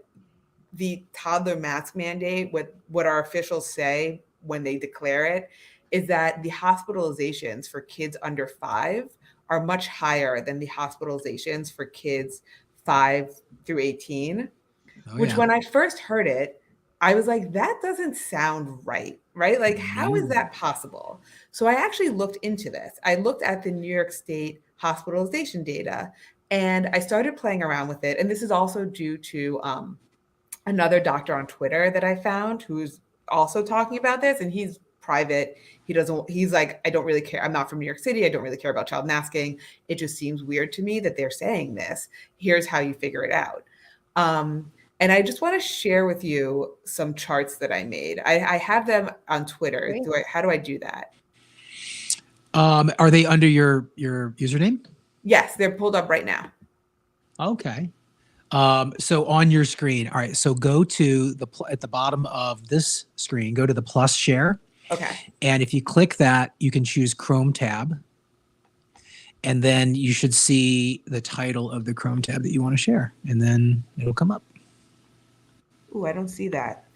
the toddler mask mandate, what our officials say when they declare it, is that the hospitalizations for kids under 5 are much higher than the hospitalizations for kids 5 through 18, which when I first heard it, I was like, that doesn't sound right? Like, how is that possible? So I actually looked into this. I looked at the New York State hospitalization data, and I started playing around with it. And this is also due to another doctor on Twitter that I found who's also talking about this, and he's private. He's like, I don't really care. I'm not from New York City. I don't really care about child masking. It just seems weird to me that they're saying this. Here's how you figure it out. And I just want to share with you some charts that I made. I have them on Twitter. How do I do that? Are they under your username? Yes, they're pulled up right now. Okay. So on your screen. All right. So go to at the bottom of this screen, go to the plus share. Okay. And if you click that, you can choose Chrome tab. And then you should see the title of the Chrome tab that you want to share. And then it'll come up. Ooh, I don't see that.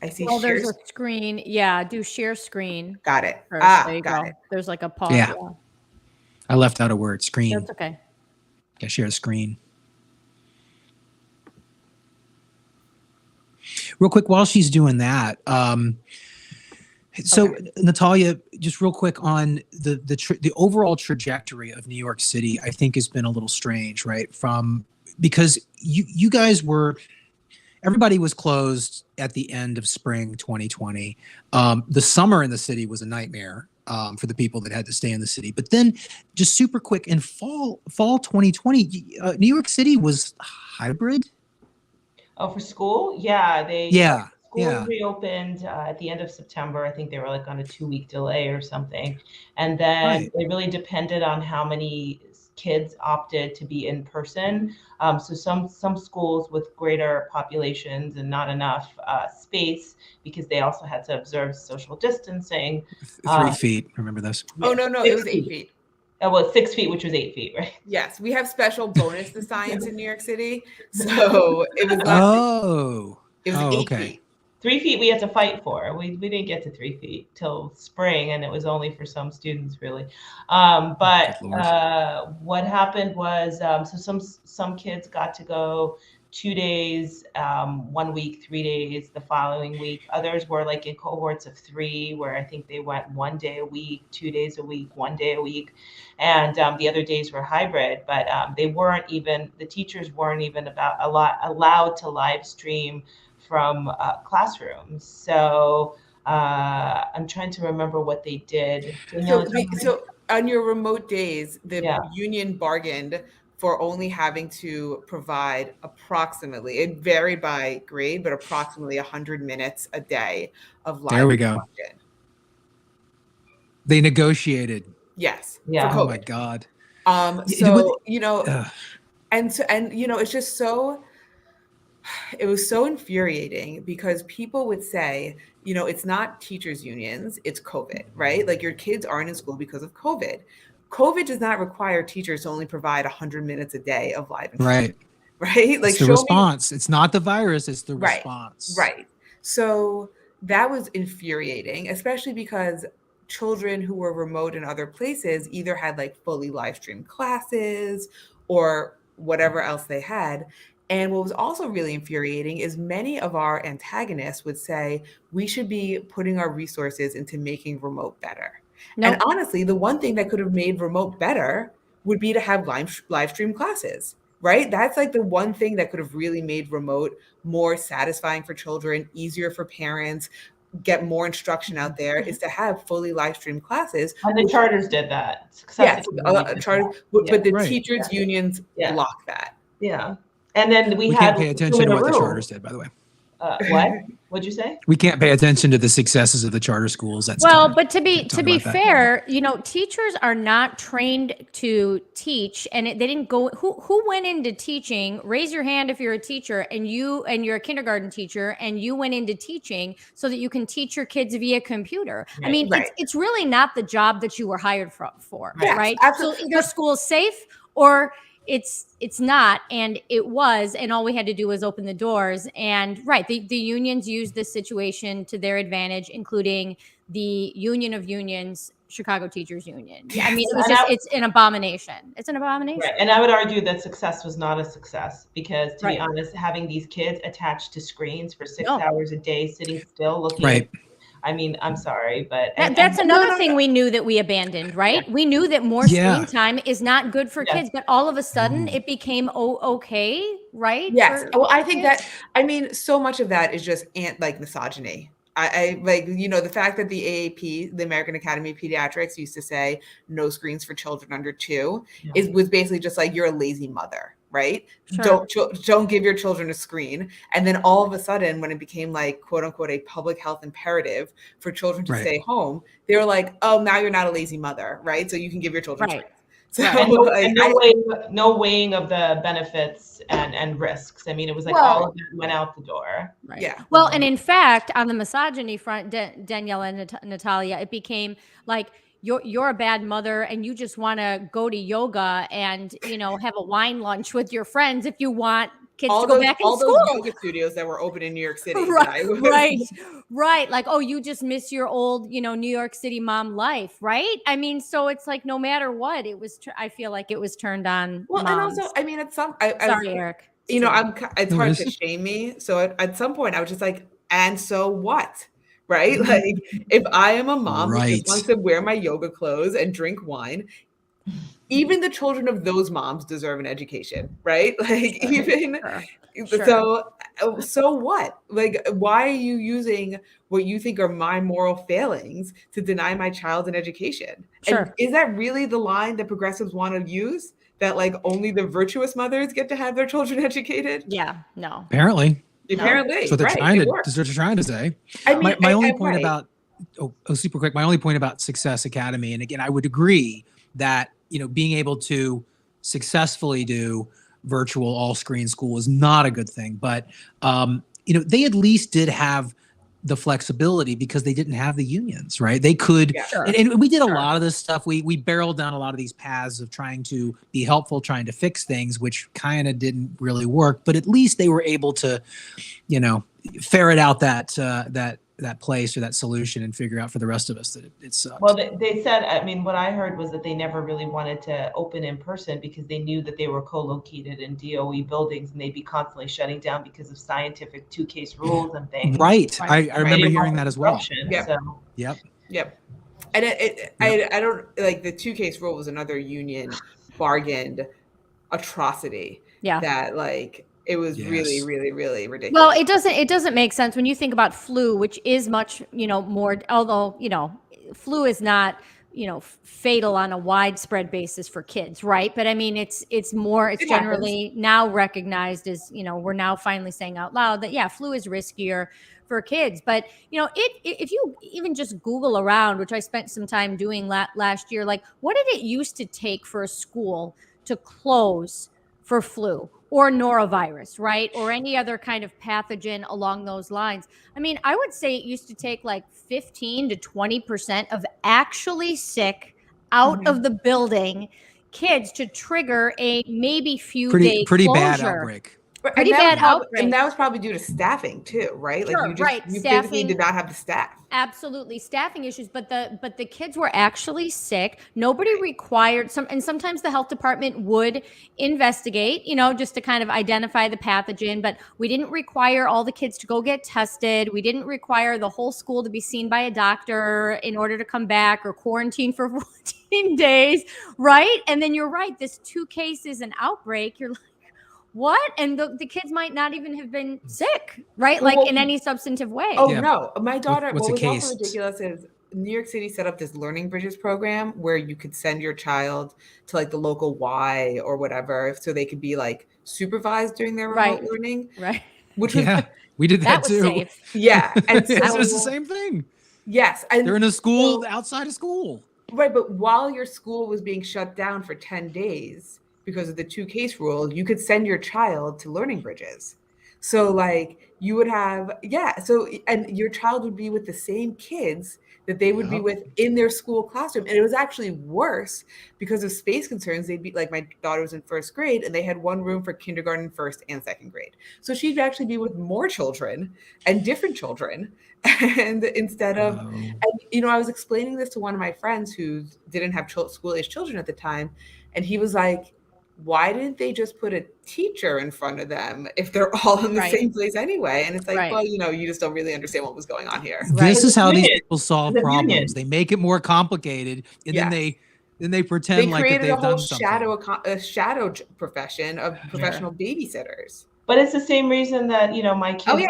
I see share. There's a screen. Yeah, do share screen. Got it. Got it. There's like a pause. Yeah. I left out a word, screen. That's okay. Yeah, share the screen. Real quick, while she's doing that, so Natalya, just real quick on the overall trajectory of New York City, I think has been a little strange, right? Because you guys everybody was closed at the end of spring 2020. The summer in the city was a nightmare for the people that had to stay in the city. But then, just super quick, in fall 2020, New York City was hybrid. Oh, for school? Yeah, Schools reopened at the end of September. I think they were like on a 2-week delay or something. And then they really depended on how many kids opted to be in person. So some schools with greater populations and not enough space, because they also had to observe social distancing. 3 feet, remember this? Oh, no, it was 8 feet. Oh, well, 6 feet, which was 8 feet, right? Yes, we have special bonus to science in New York City. So it was it was 8 feet. 3 feet we had to fight for. We didn't get to 3 feet till spring, and it was only for some students, really. But what happened was, so some kids got to go 2 days, 1 week, 3 days the following week. Others were like in cohorts of 3, where I think they went 1 day a week, 2 days a week, 1 day a week. And the other days were hybrid, but the teachers weren't even allowed to live stream from classrooms. So I'm trying to remember what they did. So on your remote days, the union bargained for only having to provide approximately, it varied by grade, but approximately 100 minutes a day of live. There we go. They negotiated. Yes. Yeah. Oh my God. And it's just so, it was so infuriating because people would say, you know, it's not teachers' unions, it's COVID, right? Like your kids aren't in school because of COVID. COVID does not require teachers to only provide 100 minutes a day of live instruction, right? Like It's the response. It's not the virus, it's the response. Right. So that was infuriating, especially because children who were remote in other places either had like fully live streamed classes or whatever else they had. And what was also really infuriating is many of our antagonists would say we should be putting our resources into making remote better. Nope. And honestly, the one thing that could have made remote better would be to have live stream classes, right? That's like the one thing that could have really made remote more satisfying for children, easier for parents, get more instruction out there, is to have fully live stream classes. And the charters did that. Yes, charters, but the Right. teachers' unions block that. Yeah. And then we can't pay attention to what the charters did, by the way. What? What'd you say? We can't pay attention to the successes of the charter schools. That's well, different. but to be fair, you know, teachers are not trained to teach, and they didn't go. Who went into teaching? Raise your hand if you're a teacher, and you're a kindergarten teacher, and you went into teaching so that you can teach your kids via computer. Right. I mean, it's really not the job that you were hired for, right? Absolutely. So either school's safe or it's not, and it was, and all we had to do was open the doors. And the unions used this situation to their advantage, including the Union of Unions, Chicago Teachers Union. I mean, it's an abomination. It's an abomination. Right. And I would argue that success was not a success because, to be honest, having these kids attached to screens for 6 hours a day, sitting still, looking at, I mean, I'm sorry, but that's another thing we knew that we abandoned, right? We knew that more screen time is not good for kids, but all of a sudden it became okay, right? Yes. Well, I think that, I mean, so much of that is just misogyny. I like, you know, the fact that the AAP, the American Academy of Pediatrics, used to say no screens for children under 2 was basically just like, you're a lazy mother. Right? Sure. Don't give your children a screen. And then all of a sudden, when it became like, quote unquote, a public health imperative for children to stay home, they were like, oh, now you're not a lazy mother, right? So you can give your children screens. So no weighing of the benefits and risks. I mean, it was like all of it went out the door. Right. Yeah. Well, and in fact, on the misogyny front, Danielle and Natalya, it became like, you're a bad mother and you just want to go to yoga and, you know, have a wine lunch with your friends if you want kids to go back in school. All those yoga studios that were open in New York City. Right. Like, oh, you just miss your old, you know, New York City mom life, right? I mean, so it's like, no matter what, it was, I feel like it was turned on. Well, moms. And also, I mean, sorry, Eric. You know, it's hard to shame me. So at some point I was just like, and so what? Right? Like, if I am a mom who just wants to wear my yoga clothes and drink wine, even the children of those moms deserve an education, right? Like, so what? Like, why are you using what you think are my moral failings to deny my child an education? Sure. And is that really the line that progressives want to use? That like only the virtuous mothers get to have their children educated? Yeah, no. Apparently. Apparently, so they're that's what they're trying to say. I mean, my only point about super quick. My only point about Success Academy, and again, I would agree that, you know, being able to successfully do virtual all screen school is not a good thing, but you know, they at least did have the flexibility because they didn't have the unions, right? They could, and we did a lot of this stuff. We barreled down a lot of these paths of trying to be helpful, trying to fix things, which kind of didn't really work. But at least they were able to, you know, ferret out that place or that solution and figure out for the rest of us that it sucked. Well, they said, I mean, what I heard was that they never really wanted to open in person because they knew that they were co-located in DOE buildings and they'd be constantly shutting down because of scientific 2-case rules and things. Right. I remember hearing that as well. Yep. So. Yep. And I don't like the 2-case rule was another union bargained atrocity. Yeah. That like, it was really, really, really ridiculous. Well, it doesn't make sense when you think about flu, which is much, you know, more, although, you know, flu is not, you know, fatal on a widespread basis for kids, right? But I mean, it's generally now recognized as, you know, we're now finally saying out loud that, flu is riskier for kids. But, you know, if you even just Google around, which I spent some time doing last year, like, what did it used to take for a school to close for flu or norovirus, right? Or any other kind of pathogen along those lines. I mean, I would say it used to take like 15 to 20% of actually sick out of the building kids to trigger a maybe few day pretty bad closure. outbreak. Pretty bad outbreak. And that was probably due to staffing too, right? Sure, like you physically did not have the staff. Absolutely, staffing issues, but the kids were actually sick. Nobody required and sometimes the health department would investigate, just to kind of identify the pathogen, but we didn't require all the kids to go get tested. We didn't require the whole school to be seen by a doctor in order to come back or quarantine for 14 days, right? And then you're right, this 2 cases an outbreak, you're like, what? And the kids might not even have been sick, right? Like in any substantive way. Oh, no. My daughter, what's what the was case? also ridiculous is New York City set up this Learning Bridges program where you could send your child to like the local Y or whatever so they could be like supervised during their remote learning. Right. Which was, we did that too. Safe. Yeah. And so, it was the same thing. Yes. And they're in a school outside of school. Right. But while your school was being shut down for 10 days, because of the 2-case rule, you could send your child to Learning Bridges. So like you would have, and your child would be with the same kids that they would be with in their school classroom. And it was actually worse because of space concerns. They'd be like, my daughter was in 1st grade and they had one room for kindergarten, 1st and 2nd grade. So she'd actually be with more children and different children. And instead of, I was explaining this to one of my friends who didn't have school-age children at the time. And he was like, why didn't they just put a teacher in front of them if they're all in the same place anyway? And it's like, well, you just don't really understand what was going on here. This is how these people solve problems. They make it more complicated, and then they pretend like that they've done something. A shadow profession of professional babysitters. But it's the same reason that, my kids,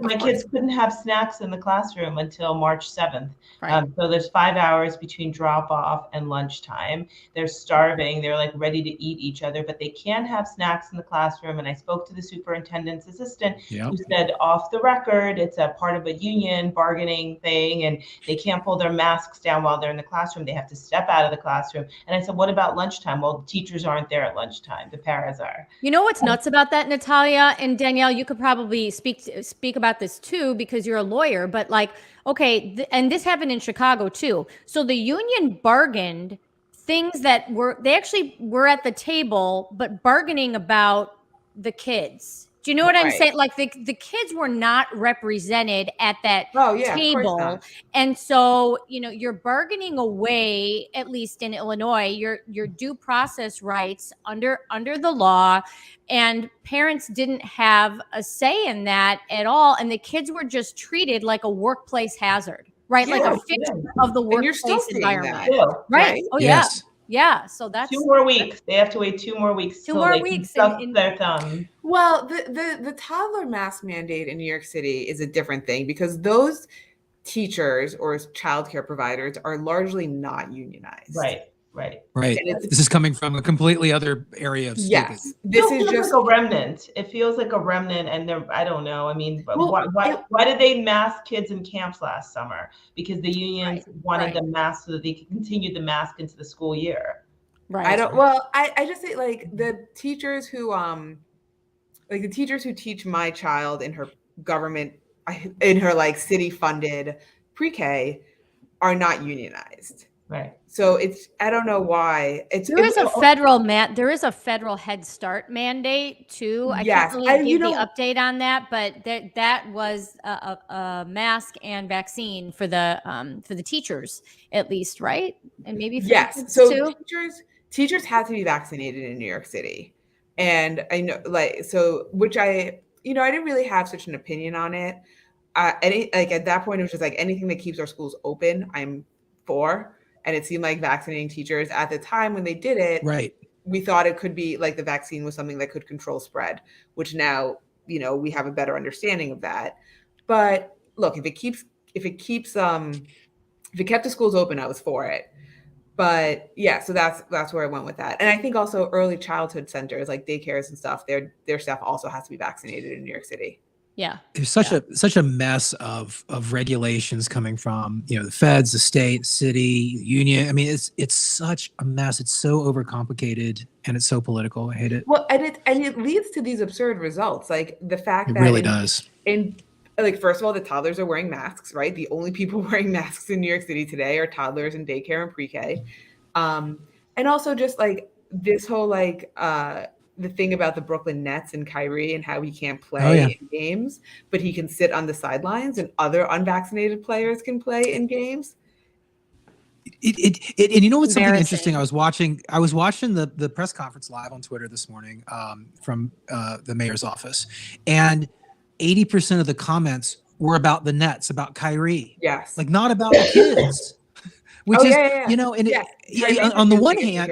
my kids couldn't have snacks in the classroom until March 7th. Right. So there's 5 hours between drop off and lunchtime. They're starving. They're like ready to eat each other, but they can't have snacks in the classroom. And I spoke to the superintendent's assistant who said off the record, it's a part of a union bargaining thing and they can't pull their masks down while they're in the classroom. They have to step out of the classroom. And I said, what about lunchtime? Well, the teachers aren't there at lunchtime. The paras are. You know what's nuts about that, Natalya and Danielle? You could probably speak about this too because you're a lawyer. But like, okay, and this happened in Chicago too. So the union bargained things that they actually were at the table, but bargaining about the kids. Do you know what I'm saying? Like the kids were not represented at that table. And so, you're bargaining away, at least in Illinois, your due process rights under the law. And parents didn't have a say in that at all. And the kids were just treated like a workplace hazard, right? Like a fixture of the workplace environment. Right. Oh, yes. Yeah, so that's 2 more weeks. They have to wait 2 more weeks. 2 more weeks in their thumb. Well, the toddler mask mandate in New York City is a different thing because those teachers or childcare providers are largely not unionized. Right. This is coming from a completely other area of stupid. Yes, this is just like a remnant. It feels like a remnant, and I don't know. I mean, why did they mask kids in camps last summer? Because the unions wanted them masked so that they could continue the mask into the school year. Right. I just say like the teachers who teach my child in her like city funded pre-K are not unionized. Right. So I don't know why. There is a federal Head Start mandate too. I can't really give the update on that, but that was a mask and vaccine for the teachers at least, right? And maybe for the kids too. Teachers have to be vaccinated in New York City, and I know which I didn't really have such an opinion on it. At that point, it was just like anything that keeps our schools open, I'm for. And it seemed like vaccinating teachers at the time when they did it, we thought it could be like the vaccine was something that could control spread, which now, we have a better understanding of that. But look, if it kept the schools open, I was for it. But yeah, so that's where I went with that. And I think also early childhood centers like daycares and stuff, their staff also has to be vaccinated in New York City. Yeah. There's such a mess of regulations coming from, the feds, the state, city, union. I mean, it's such a mess. It's so overcomplicated and it's so political. I hate it. Well, and it leads to these absurd results, like the fact It that really does. Like, first of all, the toddlers are wearing masks, right? The only people wearing masks in New York City today are toddlers in daycare and pre-K. And also just like this whole the thing about the Brooklyn Nets and Kyrie and how he can't play in games, but he can sit on the sidelines and other unvaccinated players can play in games. And you know what's something interesting? I was watching the press conference live on Twitter this morning from the mayor's office, and 80% of the comments were about the Nets, about Kyrie. Yes. Like not about the kids. Which and on the one hand,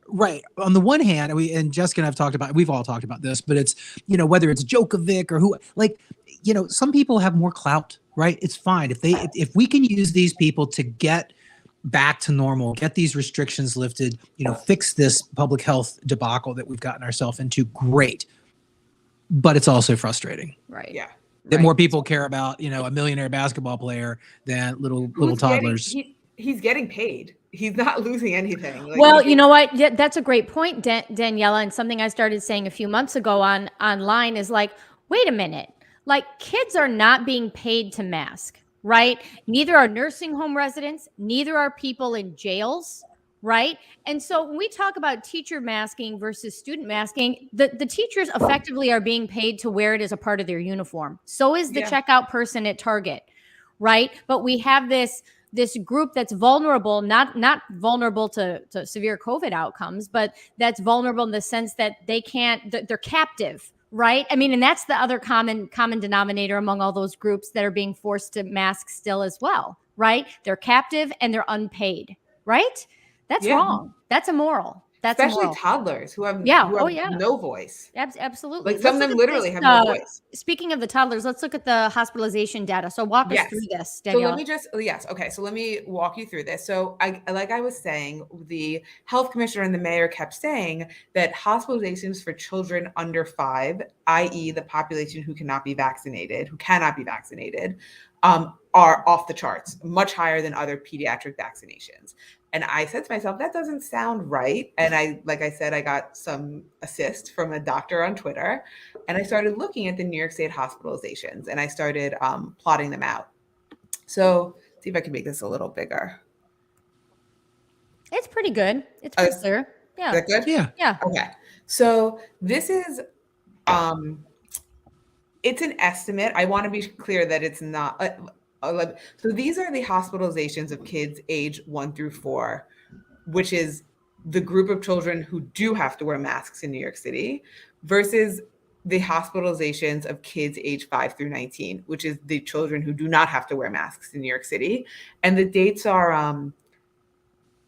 right. On the one hand, and Jessica and I've talked about, we've all talked about this, but it's, whether it's Djokovic or who, some people have more clout, right? It's fine. If we can use these people to get back to normal, get these restrictions lifted, fix this public health debacle that we've gotten ourselves into, great. But it's also frustrating. Right. Yeah. That more people care about, a millionaire basketball player than little toddlers. He's getting paid. He's not losing anything. Well, you know what? That's a great point, Daniela. And something I started saying a few months ago online is like, wait a minute. Like, kids are not being paid to mask, right? Neither are nursing home residents. Neither are people in jails, right? And so when we talk about teacher masking versus student masking, the teachers effectively are being paid to wear it as a part of their uniform. So is the checkout person at Target, right? But we have this group that's vulnerable, not vulnerable to severe COVID outcomes, but that's vulnerable in the sense that they're captive, right? I mean, and that's the other common denominator among all those groups that are being forced to mask still as well, right? They're captive and they're unpaid, right? That's wrong. That's immoral. That's especially immoral. toddlers who have no voice. Absolutely. Like some of them literally have no voice. Speaking of the toddlers, let's look at the hospitalization data. So walk us through this, Danielle. So let me walk you through this. So like I was saying, the health commissioner and the mayor kept saying that hospitalizations for children under 5, i.e. the population who cannot be vaccinated, are off the charts, much higher than other pediatric vaccinations. And I said to myself, that doesn't sound right. And I got some assist from a doctor on Twitter, and I started looking at the New York State hospitalizations, and I started plotting them out. So see if I can make this a little bigger. It's pretty good. It's pretty clear. Yeah. Is that good? Yeah. Okay. So this is, it's an estimate. I want to be clear that it's not. So these are the hospitalizations of kids age 1 through 4, which is the group of children who do have to wear masks in New York City, versus the hospitalizations of kids age 5 through 19, which is the children who do not have to wear masks in New York City. And the dates are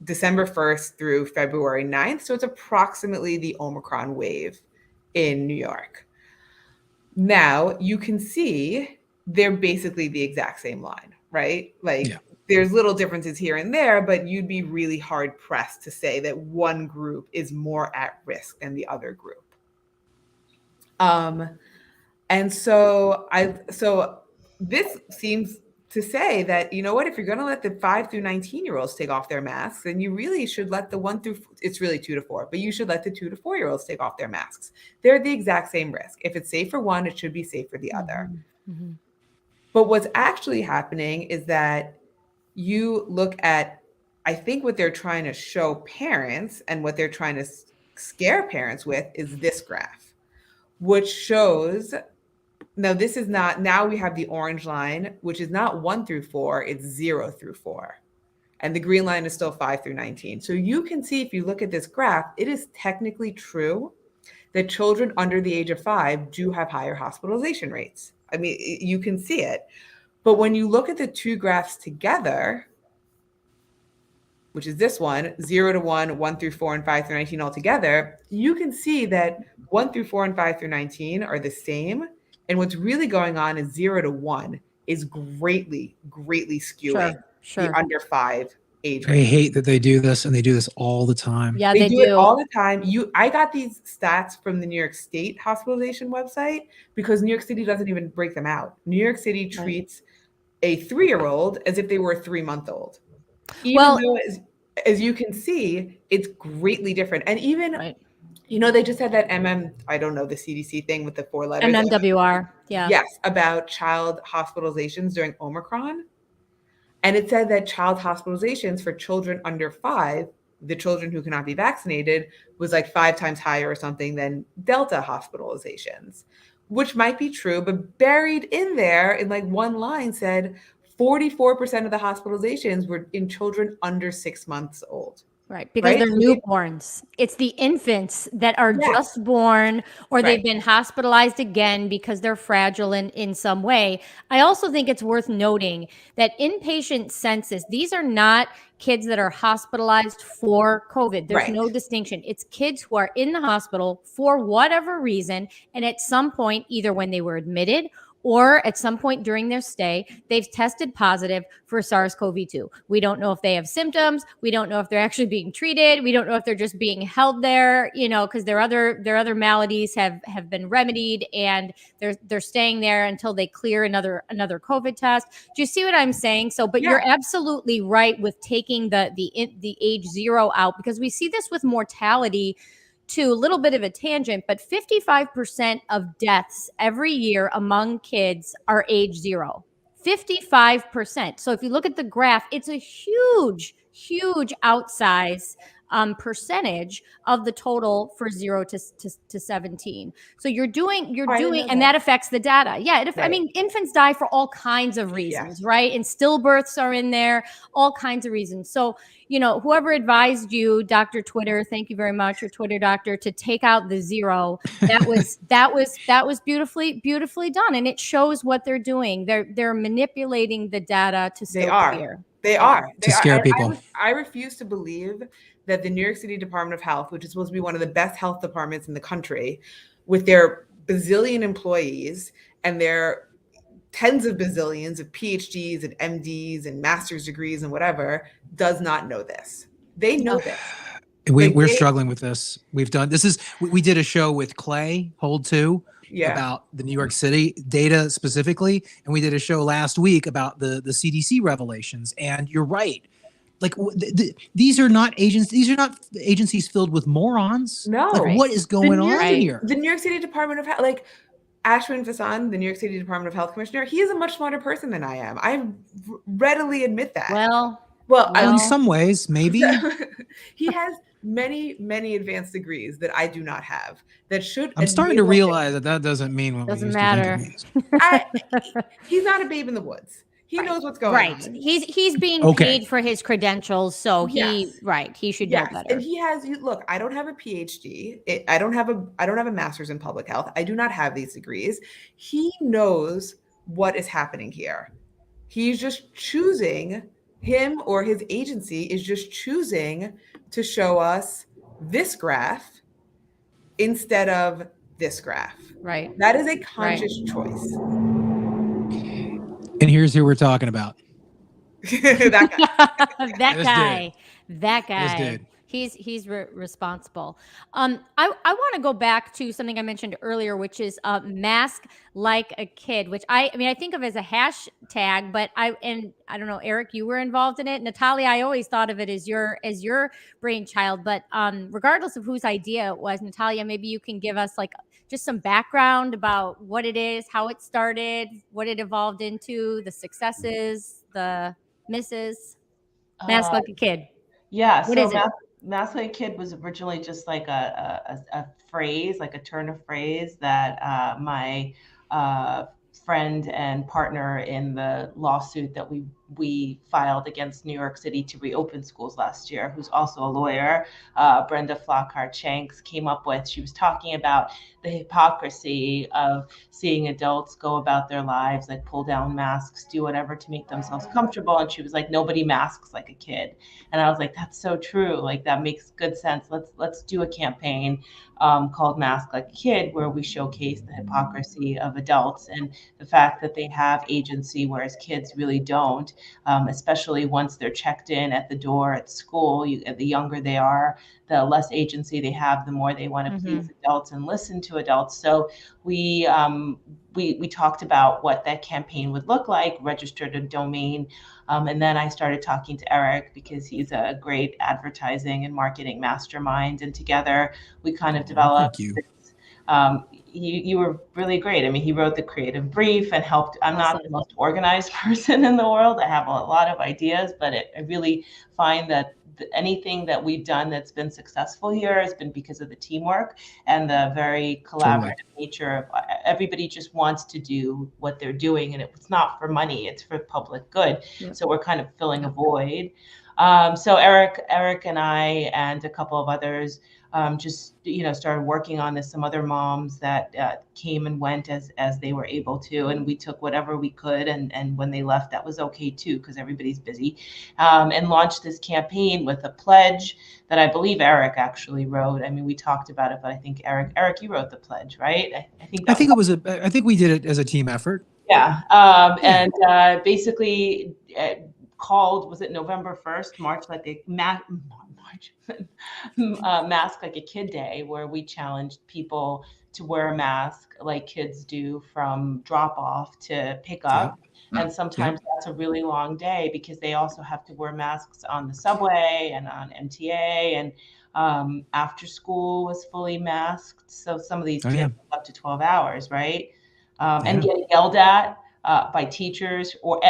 December 1st through February 9th. So it's approximately the Omicron wave in New York. Now you can see they're basically the exact same line, right? There's little differences here and there, but you'd be really hard pressed to say that one group is more at risk than the other group. And so this seems to say that, you know what, if you're going to let the 5 through 19-year-olds take off their masks, then you really should let the 1 through, it's really 2 to 4, but you should let the 2 to 4-year-olds take off their masks. They're the exact same risk. If it's safe for one, it should be safe for the other. Mm-hmm. But what's actually happening is that you look at, I think what they're trying to show parents and what they're trying to scare parents with is this graph, which shows, now we have the orange line, which is not 1 through 4, it's 0 through 4. And the green line is still 5 through 19. So you can see, if you look at this graph, it is technically true that children under the age of 5 do have higher hospitalization rates. I mean, you can see it. But when you look at the two graphs together, which is this one, 0 to 1, 1 through 4, and 5 through 19 all together, you can see that 1 through 4 and 5 through 19 are the same. And what's really going on is 0 to 1 is greatly skewing the under 5 age I range. hate that they do this, and they do this all the time. Yeah, They they do it do. all the time. I got these stats from the New York State hospitalization website because New York City doesn't even break them out. New York City treats a 3-year-old as if they were a 3-month-old. Even though, as you can see, it's greatly different. And even, they just had that I don't know, the CDC thing with the 4 letters. MMWR, yeah. Yes, about child hospitalizations during Omicron. And it said that child hospitalizations for children under 5, the children who cannot be vaccinated, was like 5 times higher or something than Delta hospitalizations, which might be true, but buried in there in like one line said 44% of the hospitalizations were in children under 6 months old. Right, because they're newborns. It's the infants that are just born, or they've been hospitalized again because they're fragile in some way. I also think it's worth noting that inpatient census, these are not kids that are hospitalized for COVID. There's no distinction. It's kids who are in the hospital for whatever reason, and at some point, either when they were admitted or at some point during their stay, they've tested positive for SARS-CoV-2. We don't know if they have symptoms. We don't know if they're actually being treated. We don't know if they're just being held there, because their other maladies have been remedied, and they're staying there until they clear another COVID test. Do you see what I'm saying? So, but you're absolutely right with taking the age 0 out, because we see this with mortality. To a little bit of a tangent, but 55% of deaths every year among kids are age 0. 55%. So if you look at the graph, it's a huge outsize percentage of the total for 0 to 17. So you're doing, and that affects the data. Yeah, I mean, infants die for all kinds of reasons, right? And stillbirths are in there, all kinds of reasons. So, whoever advised you, Dr. Twitter, thank you very much, your Twitter doctor, to take out the 0. That was beautifully done, and it shows what they're doing. They're manipulating the data to stoke fear. They are to scare people. I refuse to believe that the New York City Department of Health, which is supposed to be one of the best health departments in the country, with their bazillion employees and their tens of bazillions of PhDs and MDs and master's degrees and whatever, does not know this. They know this. We're struggling with this. We did a show with Clay, Hold 2, about the New York City data specifically. And we did a show last week about the CDC revelations. And you're right. Like these are not agents. These are not agencies filled with morons. No. Like, what is going on here? The New York City Department of Health, like Ashwin Vasan, the New York City Department of Health Commissioner, he is a much smarter person than I am. I readily admit that. Well, in some ways, maybe. He has many advanced degrees that I do not have. I'm starting to realize that doesn't mean what doesn't we used matter. to think. He's not a babe in the woods. He knows what's going on. He's being paid for his credentials, so he should know better. And he has. Look, I don't have a PhD. I don't have a master's in public health. I do not have these degrees. He knows what is happening here. He's just choosing. Him or his agency is just choosing to show us this graph instead of this graph. Right. That is a conscious choice. And here's who we're talking about. That guy. That guy. This dude. He's responsible. I want to go back to something I mentioned earlier, which is mask like a kid, which I think of as a hashtag, but I don't know, Eric, you were involved in it. Natalya, I always thought of it as your brainchild, but regardless of whose idea it was, Natalya, maybe you can give us like just some background about what it is, how it started, what it evolved into, the successes, the misses. Mask like a kid. Yeah. What is it? Mask like a kid was originally just like a phrase, like a turn of phrase that my friend and partner in the lawsuit that we filed against New York City to reopen schools last year, who's also a lawyer, Brenda Flockhart-Shanks, came up with. She was talking about the hypocrisy of seeing adults go about their lives, like pull down masks, do whatever to make themselves comfortable. And she was like, nobody masks like a kid. And I was like, that's so true. Like, that makes good sense. Let's do a campaign called Mask Like a Kid, where we showcase the hypocrisy of adults and the fact that they have agency, whereas kids really don't. especially once they're checked in at the door at school. The younger they are, the less agency they have, the more they want to please adults and listen to adults. So we talked about what that campaign would look like, registered a domain, and then I started talking to Eric because he's a great advertising and marketing mastermind, and together we kind of developed. Thank you. You were really great. I mean, he wrote the creative brief and helped. I'm not the most organized person in the world. I have a lot of ideas, but I really find that anything that we've done that's been successful here has been because of the teamwork and the very collaborative nature of everybody just wants to do what they're doing, and it's not for money, it's for public good. So we're kind of filling a void. So Eric and I and a couple of others just started working on this. Some other moms that came and went as they were able to, and we took whatever we could, and when they left, that was okay too, because everybody's busy, and launched this campaign with a pledge that I believe Eric actually wrote. I mean, we talked about it, but I think Eric, you wrote the pledge, right? I think we did it as a team effort. Yeah, and basically called, was it November 1st, March like a Kid Day, where we challenged people to wear a mask like kids do from drop off to pick up. And sometimes that's a really long day because they also have to wear masks on the subway and on MTA, and after school was fully masked. So some of these kids up to 12 hours, right? And getting yelled at by teachers or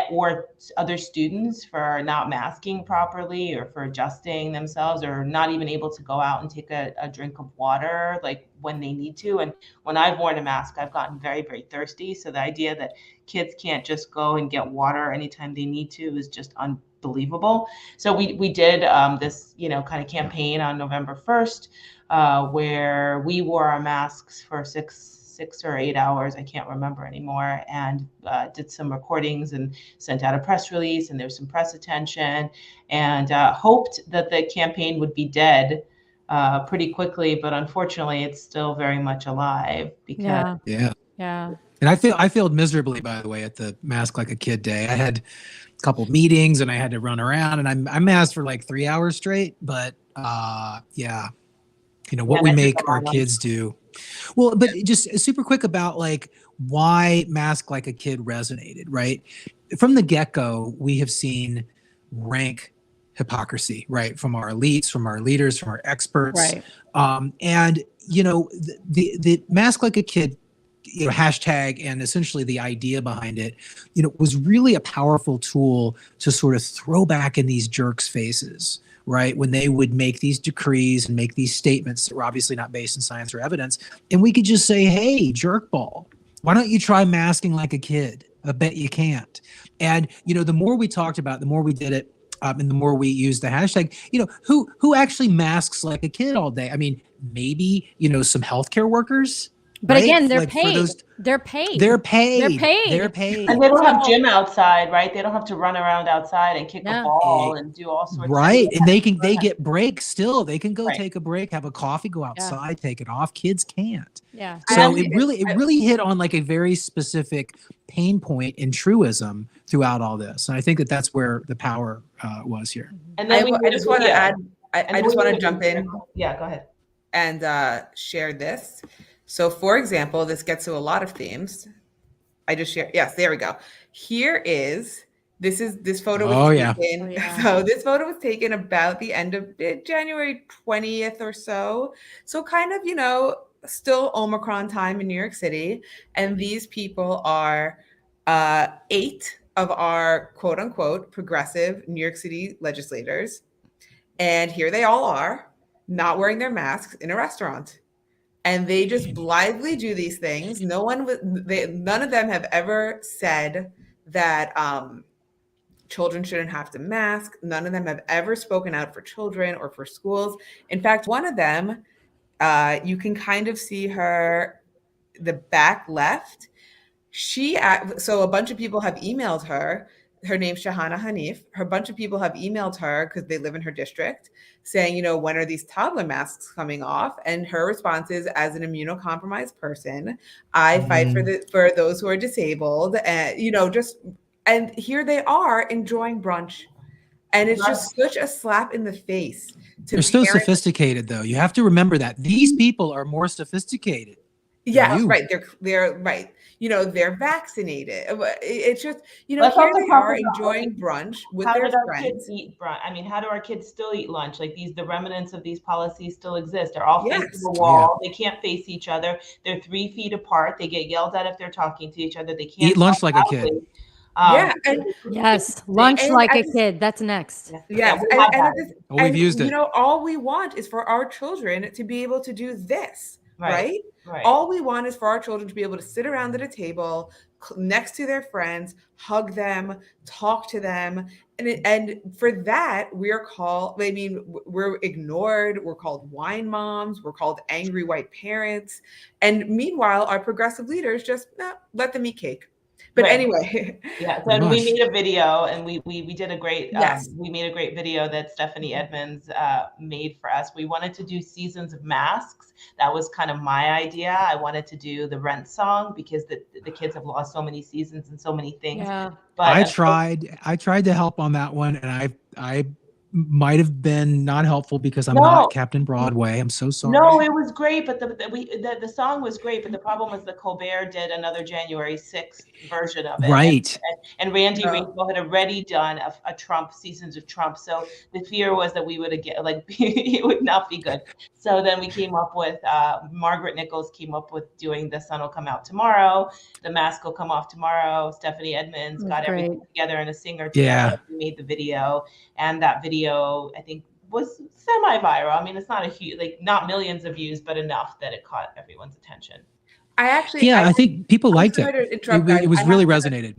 other students for not masking properly or for adjusting themselves or not even able to go out and take a drink of water like when they need to. And when I've worn a mask, I've gotten very, very thirsty. So the idea that kids can't just go and get water anytime they need to is just unbelievable. So we did this, kind of campaign on November 1st where we wore our masks for 6 or 8 hours, I can't remember anymore, and did some recordings and sent out a press release, and there was some press attention, and hoped that the campaign would be dead pretty quickly, but unfortunately it's still very much alive because And I failed miserably, by the way, at the Mask Like a Kid Day. I had a couple meetings and I had to run around, and I masked for like 3 hours straight, but what we make our kids do. Well, but just super quick about like why Mask Like a Kid resonated, right? From the get-go, we have seen rank hypocrisy, right? From our elites, from our leaders, from our experts. Right. And, the Mask Like a Kid, hashtag and essentially the idea behind it, was really a powerful tool to sort of throw back in these jerks' faces, right? When they would make these decrees and make these statements that were obviously not based in science or evidence. And we could just say, hey, jerkball, why don't you try masking like a kid? I bet you can't. And, the more we talked about it, the more we did it, and the more we used the hashtag, who actually masks like a kid all day? I mean, maybe, some healthcare workers. But right? again, they're like paid. They're paid. They're paid. They're paid. They're paid. And they don't have gym outside, right? They don't have to run around outside and kick a ball and do all sorts of things. And they get breaks still. They can go take a break, have a coffee, go outside, take it off. Kids can't. Yeah. So it really hit on like a very specific pain point in truism throughout all this. And I think that's where the power was here. And then I just want to add, I just want to jump in. Yeah, go ahead. And share this. So for example, this gets to a lot of themes. I just shared. Yes, there we go. This photo was taken. So this photo was taken about the end of January 20th or so. So kind of, still Omicron time in New York City. And these people are 8 of our quote unquote progressive New York City legislators. And here they all are not wearing their masks in a restaurant. And they just blithely do these things. None of them have ever said that children shouldn't have to mask. None of them have ever spoken out for children or for schools. In fact, one of them, you can kind of see her, the back left. So a bunch of people have emailed her. Her name's Shahana Hanif. A bunch of people have emailed her because they live in her district saying, when are these toddler masks coming off? And her response is, as an immunocompromised person, I fight for those who are disabled. And, just And here they are enjoying brunch. And it's just such a slap in the face. They're so sophisticated, though. You have to remember that these people are more sophisticated. Yeah, right. They're right. You know, they're vaccinated. It's just, you know, here they are enjoying brunch with their friends. How did our kids eat brunch? I mean, how do our kids still eat lunch? Like the remnants of these policies still exist. They're all facing the wall. They can't face each other. They're 3 feet apart. They get yelled at if they're talking to each other. They can't eat lunch like a kid. Lunch like a kid. That's next. Yes, we've used it. You know, all we want is for our children to be able to do this, right? All we want is for our children to be able to sit around at a table next to their friends, hug them, talk to them. And for that, we're ignored. We're called wine moms. We're called angry white parents. And meanwhile, our progressive leaders just let them eat cake. But anyway, so we made a video, and we did a great we made a great video that Stephanie Edmonds made for us. We wanted to do seasons of masks. That was kind of my idea. I wanted to do the Rent song because the kids have lost so many seasons and so many things. But I tried to help on that one, and I might have been not helpful because I'm not Captain Broadway. I'm so sorry. No, it was great, but the song was great. But the problem was that Colbert did another January 6th version of it. Right. And Randy Ringel had already done a Trump, seasons of Trump. So the fear was that we would it would not be good. So then we came up with, Margaret Nichols came up with doing The Sun Will Come Out Tomorrow. The Mask Will Come Off Tomorrow. Stephanie Edmonds got everything together and a singer together. Yeah. We made the video, and that video, I think, was semi-viral. I mean, it's not a huge, not millions of views, but enough that it caught everyone's attention. I think people liked it. It was really resonated.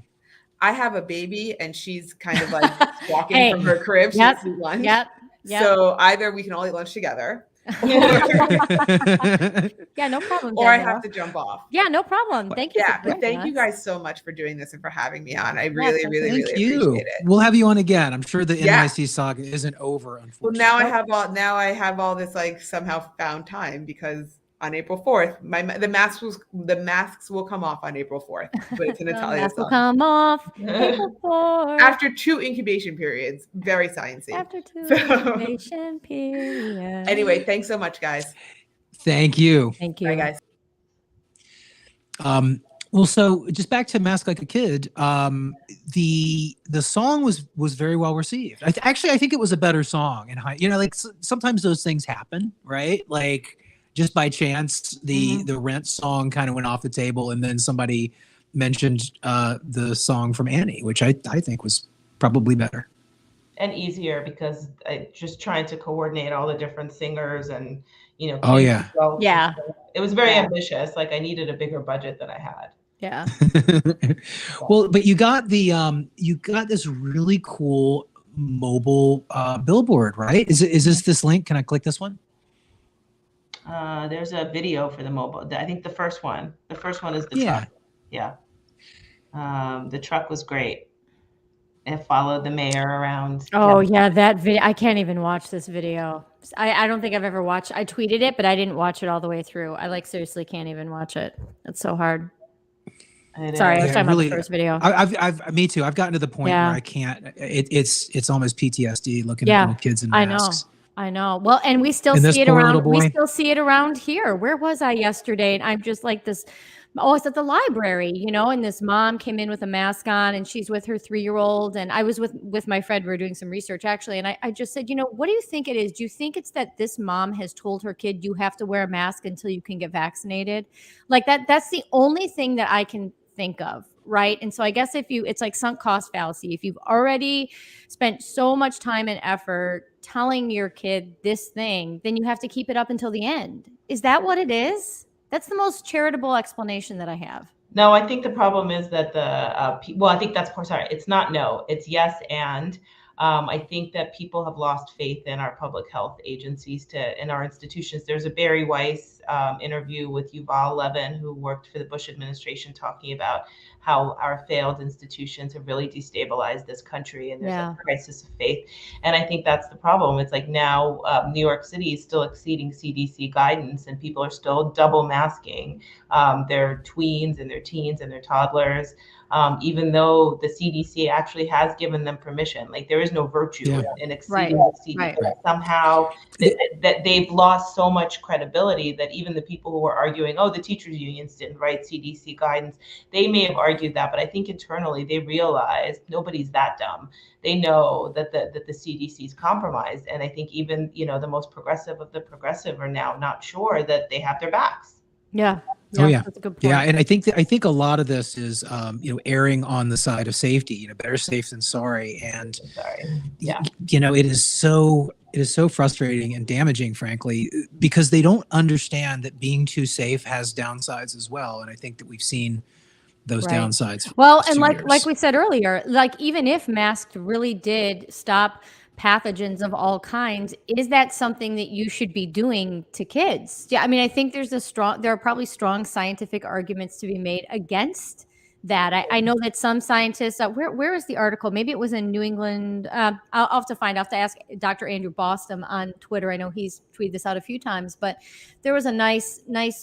I have a baby, and she's kind of like walking from her crib. She eats lunch. So either we can all eat lunch together. Yeah, no problem. Or I have to jump off. Yeah, no problem. Thank you. But thank you guys so much for doing this and for having me on. I really appreciate it. We'll have you on again. I'm sure the NYC saga isn't over, unfortunately. Well, now I have all this somehow found time because on April 4th, the masks will come off on April 4th. But it's an Natalya song. Will come off April 4th. After 2 incubation periods. Very sciencey. After 2 incubation periods. Anyway, thanks so much, guys. Thank you. Thank you. Bye, guys. Well, so just back to Mask Like a Kid, the song was very well received. I think it was a better song. And sometimes those things happen, right? Like just by chance, the Rent song kind of went off the table, and then somebody mentioned the song from Annie, which I think was probably better and easier because I just trying to coordinate all the different singers and it was very ambitious. Like I needed a bigger budget than I had. Yeah. Well, but you got this really cool mobile billboard, right? Is this link? Can I click this one? There's a video for the mobile. I think the first one is the truck. Yeah. The truck was great. It followed the mayor around. Oh yeah, that video. I can't even watch this video. I don't think I've ever watched. I tweeted it, but I didn't watch it all the way through. I seriously can't even watch it. It's so hard. Sorry, I was talking about the first video. Me too. I've gotten to the point where I can't. It's almost PTSD looking at little kids in masks. I know. Well, and we still see it around. We still see it around here. Where was I yesterday? And I'm just like this. Oh, it's at the library, and this mom came in with a mask on, and she's with her 3-year-old. And I was with my friend. We were doing some research actually, and I just said, what do you think it is? Do you think it's that this mom has told her kid you have to wear a mask until you can get vaccinated? Like that. That's the only thing that I can think of. Right. And so I guess it's like sunk cost fallacy. If you've already spent so much time and effort telling your kid this thing, then you have to keep it up until the end. Is that what it is? That's the most charitable explanation that I have. No, I think the problem is that I think that's sorry. It's not no, it's yes. And I think that people have lost faith in our public health agencies in our institutions. There's a Barry Weiss interview with Yuval Levin, who worked for the Bush administration, talking about how our failed institutions have really destabilized this country, and there's a crisis of faith. And I think that's the problem. It's like now New York City is still exceeding CDC guidance, and people are still double masking their tweens and their teens and their toddlers. Even though the CDC actually has given them permission. Like, there is no virtue in exceeding the CDC. But somehow that they've lost so much credibility that even the people who were arguing, oh, the teachers unions didn't write CDC guidance, they may have argued that, but I think internally they realized nobody's that dumb. They know that the CDC is compromised. And I think even, the most progressive of the progressive are now not sure that they have their backs. Yeah. Oh yeah, that's a good point. Yeah, and I think a lot of this is erring on the side of safety. Better safe than sorry, and it is so frustrating and damaging, frankly, because they don't understand that being too safe has downsides as well. And I think that we've seen those downsides. Well, and like we said earlier, like even if masks really did stop pathogens of all kinds, is that something that you should be doing to kids? Yeah, I mean, I think there are probably strong scientific arguments to be made against that. I know that some scientists, where is the article? Maybe it was in New England. I'll have to find. I'll have to ask Dr. Andrew Bostom on Twitter. I know he's tweeted this out a few times, but there was a nice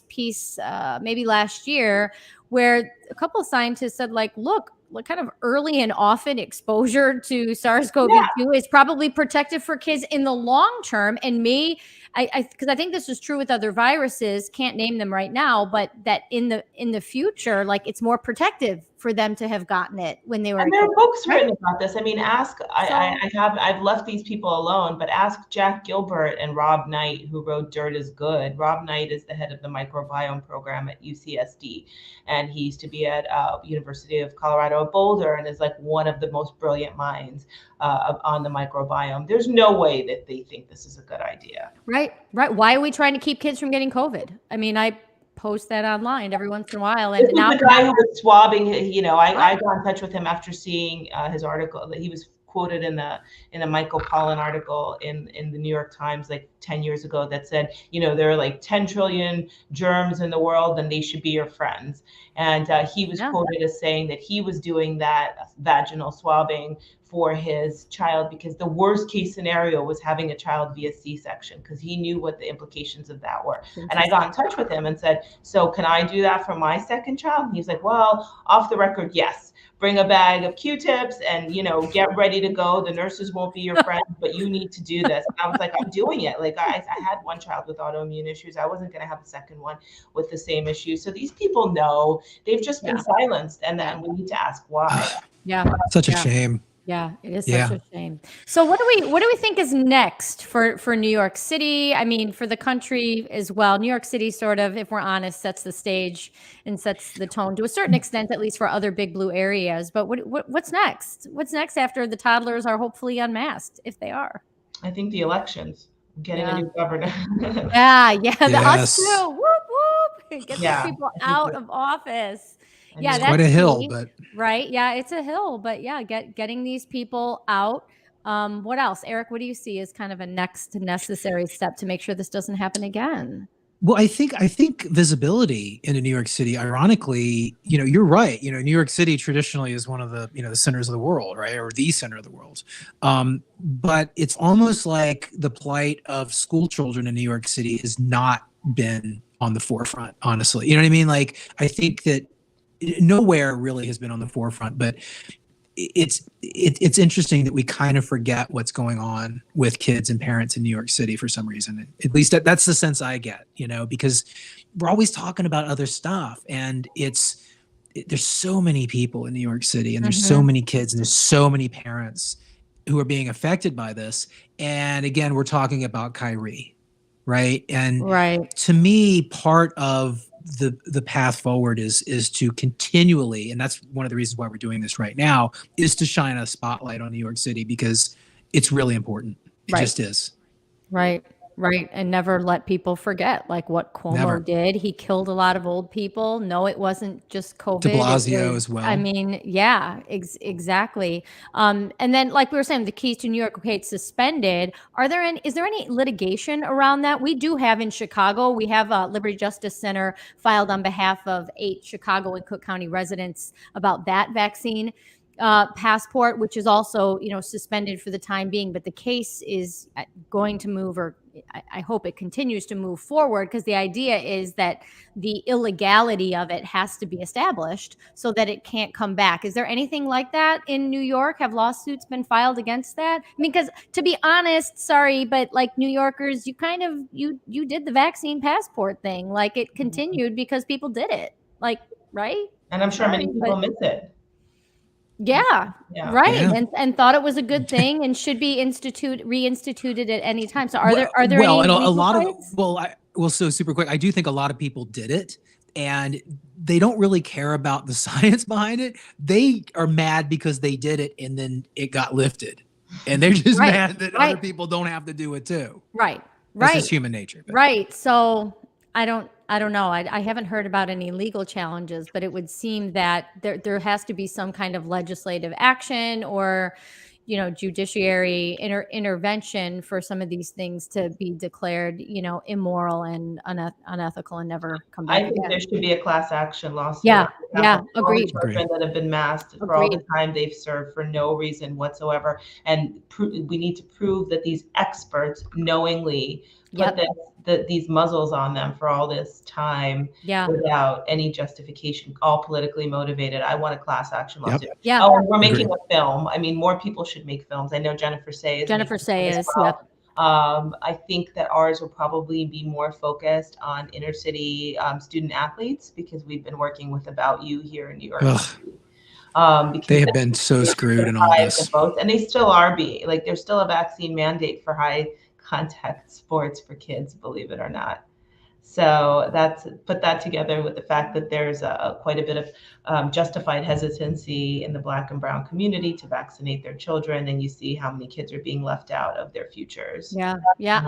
piece maybe last year where a couple of scientists said, like, look, kind of early and often exposure to SARS-CoV-2 is probably protective for kids in the long term, and because I think this is true with other viruses, can't name them right now, but that in the future, like, it's more protective for them to have gotten it when they were. And there are books written about this. I mean, I've left these people alone, but ask Jack Gilbert and Rob Knight, who wrote Dirt is Good. Rob Knight is the head of the microbiome program at UCSD, and he used to be at University of Colorado at Boulder, and is like one of the most brilliant minds on the microbiome. There's no way that they think this is a good idea. Right. Why are we trying to keep kids from getting COVID? I mean, I post that online every once in a while. And now the guy who was swabbing, I got in touch with him after seeing his article that he was quoted in a Michael Pollan article in the New York Times like 10 years ago that said, there are like 10 trillion germs in the world and they should be your friends. And he was quoted as saying that he was doing that vaginal swabbing for his child because the worst case scenario was having a child via C-section, because he knew what the implications of that were. And I got in touch with him and said, so can I do that for my second child? And he's like, well, off the record, yes. Bring a bag of Q-tips and, get ready to go. The nurses won't be your friend, but you need to do this. And I was like, I'm doing it. Like I had one child with autoimmune issues. I wasn't going to have a second one with the same issues. So these people know, they've just been silenced, and then we need to ask why. Such a shame. Yeah, it is such a shame. So what do we think is next for New York City? I mean, for the country as well. New York City sort of, if we're honest, sets the stage and sets the tone to a certain extent, at least for other big blue areas. But what's next? What's next after the toddlers are hopefully unmasked, if they are? I think the elections, getting a new governor. Us too. Whoop, whoop. Get these people out of office. Yeah, that's quite a hill, but right. Yeah, it's a hill, but getting these people out. What else, Eric? What do you see as kind of a next necessary step to make sure this doesn't happen again? Well, I think visibility into New York City, ironically, you're right. New York City traditionally is one of the, the centers of the world, right? Or the center of the world. But it's almost like the plight of school children in New York City has not been on the forefront, honestly. You know what I mean? Like, I think that nowhere really has been on the forefront, but it's interesting that we kind of forget what's going on with kids and parents in New York City for some reason. At least that's the sense I get, because we're always talking about other stuff, and there's so many people in New York City, and there's so many kids, and there's so many parents who are being affected by this. And again, we're talking about Kyrie, right? And to me, part of the path forward is to continually, and that's one of the reasons why we're doing this right now, is to shine a spotlight on New York City, because it's really important. It just is. Right. Right. And never let people forget like what Cuomo Never. did. He killed a lot of old people. No, it wasn't just COVID. De Blasio It was, as well. I mean, yeah, exactly. And then like we were saying, the keys to New York, okay, it's suspended. Is there any litigation around that? We do have in Chicago, we have a Liberty Justice Center filed on behalf of 8 Chicago and Cook County residents about that vaccine passport, which is also, suspended for the time being, but the case is going to move, or I hope it continues to move forward, because the idea is that the illegality of it has to be established so that it can't come back. Is there anything like that in New York? Have lawsuits been filed against that? I mean, because to be honest, sorry, but like New Yorkers, you kind of, you did the vaccine passport thing. Like it continued because people did it. Like, right? And I'm sure many people miss it. Yeah, right. Yeah. And thought it was a good thing and should be reinstituted at any time. So are there well, any and a lot fights? of so super quick. I do think a lot of people did it, and they don't really care about the science behind it. They are mad because they did it and then it got lifted, and they're just mad that other people don't have to do it too. Right. That's just human nature. But. Right. So I don't know. I haven't heard about any legal challenges, but it would seem that there has to be some kind of legislative action or, judiciary intervention for some of these things to be declared, immoral and unethical and never come back. I think there should be a class action lawsuit. Yeah, agreed. Agreed. Children that have been masked for all the time they've served for no reason whatsoever, and we need to prove that these experts knowingly put these muzzles on them for all this time without any justification, all politically motivated. I want a class action lawsuit. Yeah. Oh, and we're making a film. I mean, more people should make films. I know Jennifer Say is. Well. I think that ours will probably be more focused on inner city student athletes, because we've been working with About You here in New York. Because they have been so screwed in all this. And they still are there's still a vaccine mandate for high contact sports for kids, believe it or not. So put that together with the fact that there's quite a bit of justified hesitancy in the Black and Brown community to vaccinate their children, and you see how many kids are being left out of their futures. Yeah.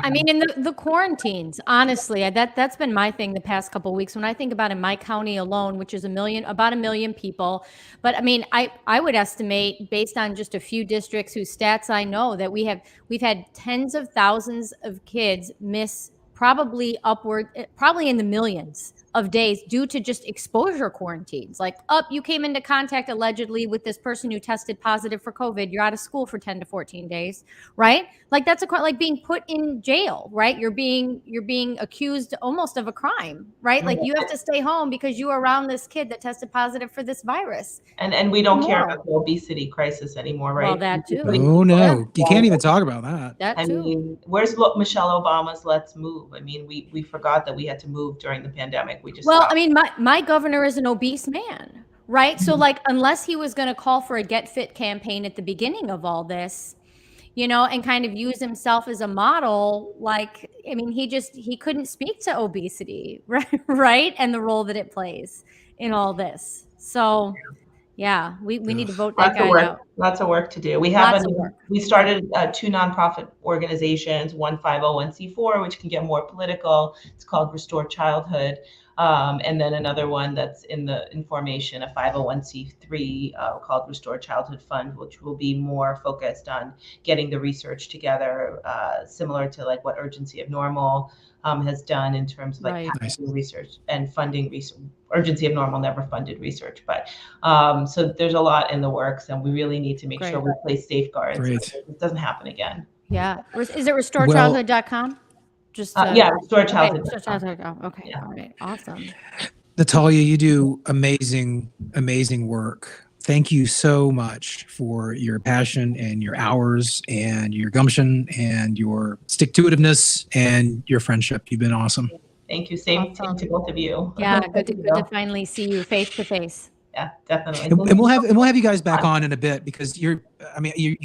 I mean, in the quarantines, honestly, that's been my thing the past couple of weeks. When I think about in my county alone, which is about 1 million people, but I mean, I would estimate, based on just a few districts whose stats I know, that we've had tens of thousands of kids miss probably in the millions of days due to just exposure quarantines. Like, you came into contact allegedly with this person who tested positive for COVID. You're out of school for 10 to 14 days, right? Like that's like being put in jail, right? You're being accused almost of a crime, right? Like you have to stay home because you were around this kid that tested positive for this virus. And we don't care about the obesity crisis anymore, right? Well, that too. Oh no, you can't even talk about that. That too. I mean, where's Michelle Obama's "Let's Move"? I mean, we forgot that we had to move during the pandemic. We just stopped. I mean, my governor is an obese man, right? So like, unless he was going to call for a Get Fit campaign at the beginning of all this, and kind of use himself as a model, like, I mean, he couldn't speak to obesity, right? And the role that it plays in all this. So yeah, we need to vote that guy out. Lots of work to do. We started 2 nonprofit organizations, one 501c4, which can get more political. It's called Restore Childhood. And then another one that's in formation, a 501c3 called Restore Childhood Fund, which will be more focused on getting the research together, similar to like what Urgency of Normal has done in terms of like research and funding research. Urgency of Normal never funded research, but so there's a lot in the works, and we really need to make sure we place safeguards so it doesn't happen again. Yeah. Is it restorechildhood.com? Just Restore Childhood. Okay. Yeah. All right. Awesome. Natalya, you do amazing work. Thank you so much for your passion and your hours and your gumption and your stick-to-itiveness and your friendship. You've been awesome. Thank you. Same to both of you. Yeah, good to finally see you face to face. Yeah, definitely. And we'll have you guys back on in a bit, because you're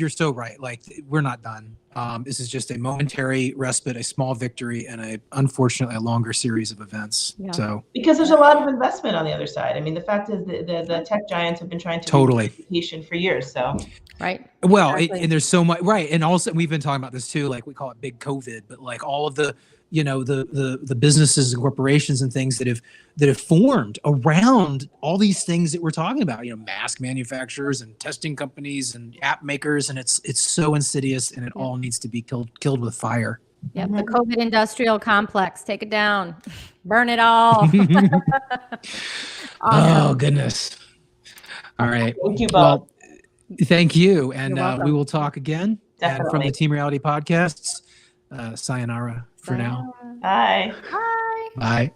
so right. Like, we're not done. This is just a momentary respite, a small victory, and unfortunately a longer series of events. Yeah. So because there's a lot of investment on the other side. I mean, the fact is the tech giants have been trying to Totally. do education for years. So Right. well, Exactly. and there's so much, right? And also we've been talking about this too, like we call it big COVID, but like all of the, you know, the businesses and corporations and things that have formed around all these things that we're talking about, you know, mask manufacturers and testing companies and app makers, and it's so insidious, and it all needs to be killed with fire. Yep. The COVID industrial complex. Take it down. Burn it all. Oh goodness. All right. thank you both. Well, thank you, and You're welcome. we will talk again. And from Definitely. the Team Reality Podcasts, sayonara for now. Bye. Bye. Bye.